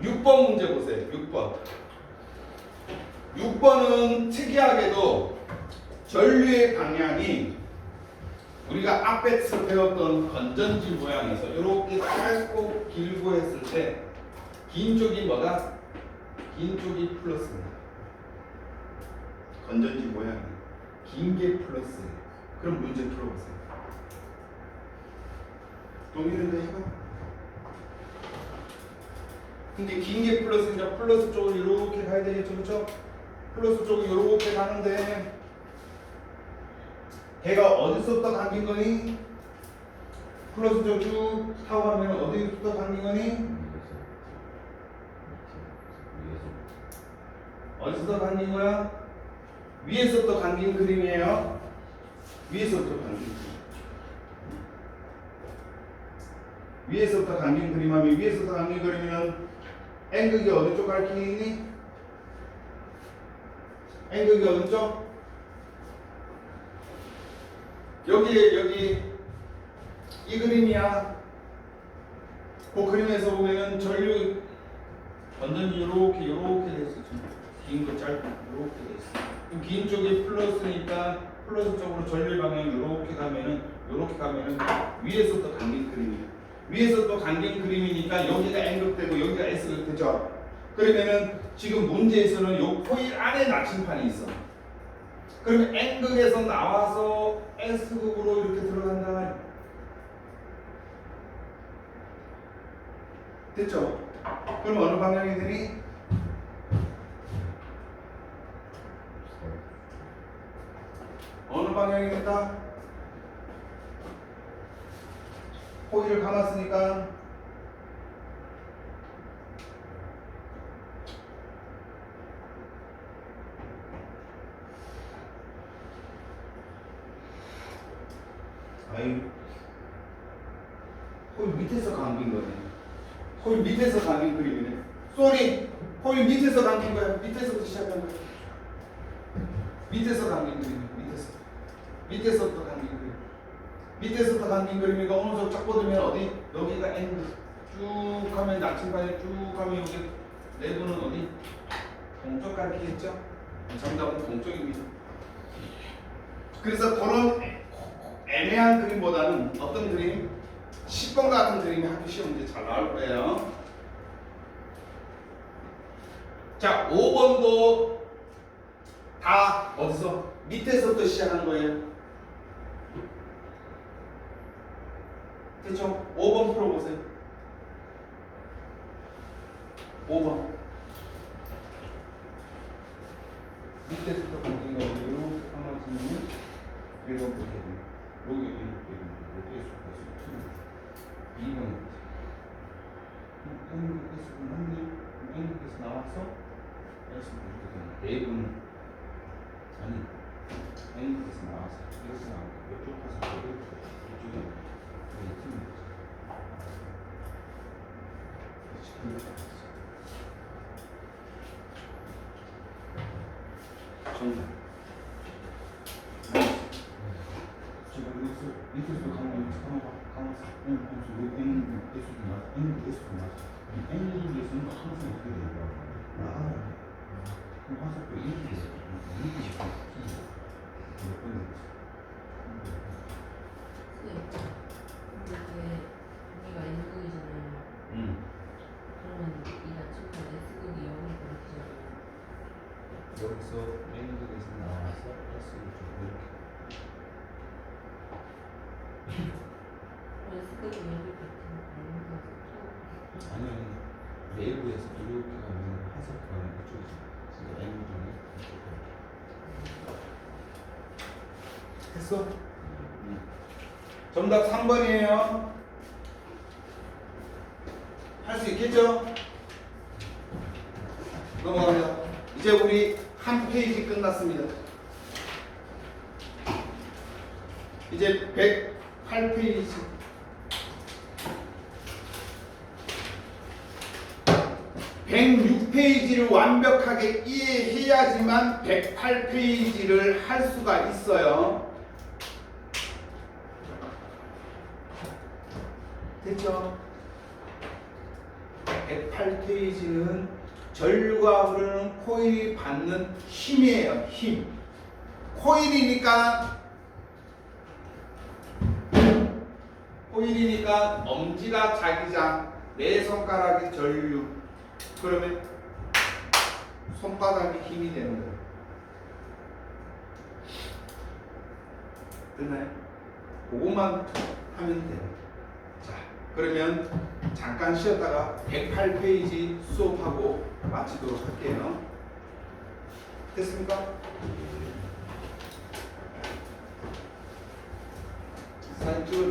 예. 6번 문제 보세요. 6번은 특이하게도 전류의 방향이 우리가 앞에서 배웠던 건전지 모양에서 이렇게 짧고 길고 했을 때 긴 쪽이 뭐다? 긴 쪽이 플러스입니다. 건전지 모양이 긴 게 플러스예요. 그럼 문제 풀어보세요. 동일한데 해봐. 근데 긴 게 플러스니까 플러스 쪽으로 이렇게 가야 되겠죠, 그렇죠? 플러스 쪽으로 이렇게 가는데 걔가 어디서부터 당긴 거니? 플러스 쪽 쭉 타고 가면 어디부터 당긴 거니? 어디서부터 당긴 거야? 위에서부터 당긴 그림이에요. 위에서부터 당긴 그림. 위에서부터 당긴 그림하면 위에서부터 당긴 그림이면 N극이 어느 쪽 가르치니? N극이 어느 쪽? 여기 이 그림이야. 그 그림에서 보면은 전류 건전지 요렇게 돼 있어. 긴 거 짧고 요렇게 돼 있어. 긴 쪽이 플러스니까 플러스 쪽으로 전류 방향 요렇게 가면은 위에서부터 당긴 그림이야. 위에서부터 당긴 그림이니까 여기가 N극되고 여기가 S극 되죠. 그러면은 지금 문제에서는 요 코일 안에 나침판이 있어. 그러면 N극에서 나와서 S극으로 이렇게 들어간다. 됐죠? 그럼 어느 방향이 되니? 어느 방향이 된다? 코일을 감았으니까 아유 코일 밑에서 감긴 거네. 코일 밑에서 감긴 그림이네. 쏘리 코일 밑에서 감긴 거야. 밑에서부터 시작한 거야. 밑에서 감긴 그림이야. 밑에서부터 감긴 그림. 밑에서부터 감긴 그림이니까 어느 정도 쫙 뻗으면 어디? 여기가 N 쭉 하면 나침반에 쭉 하면 여기 내부는 어디? 동쪽 가르치겠죠? 정답은 동쪽입니다. 그래서 그런 애매한 그림보다는 어떤 그림? 10번 같은 그림이 학교 시험 문제 잘 나올 거예요. 자, 5번도 다 어디서? 밑에서부터 시작한 거예요. 그렇죠? 5번 풀어보세요. 5번 밑에서부터 보는 거 이렇게 하나씩 이렇게 보게 됩니다. 여기 여기에서 2번 N국에서 나왔어? S는 이렇게 되는 A분 아니 N국에서 나와서 이렇게 나오고 이쪽 가서 이쪽에 틀린 거지. 정답. 지금 이것도 강화서 N에서도 나왔어. N에서는 항상 어떻게 되는 거야? 그럼 화살표 1이 있어. 1이 있어. 몇 번이지? 근데 여기가 N국이잖아요. 그러면 이 아침과 S국이 0을 가리키잖아요. 여기서 N국에서 나와서 S를 좀 이렇게. S국이 0을 가리키는 아니요. 내부에서 이렇게 가면 화살표 가는 이쪽이죠. 그래서 N국이 이쪽으로. 했어? 정답 3번이에요. 할 수 있겠죠? 넘어갑니다. 이제 우리 한 페이지 끝났습니다. 이제 108페이지. 106페이지를 완벽하게 이해해야지만 108페이지를 할 수가 있어요. 됐죠? 108페이지는 전류가 흐르는 코일이 받는 힘이에요. 힘. 코일이니까 엄지가 자기장, 내 손가락이 전류. 그러면 손바닥이 힘이 되는 거예요. 됐나요? 그것만 하면 돼요. 자, 그러면 잠깐 쉬었다가 108페이지 수업하고 마치도록 할게요. 됐습니까? 사진 찍어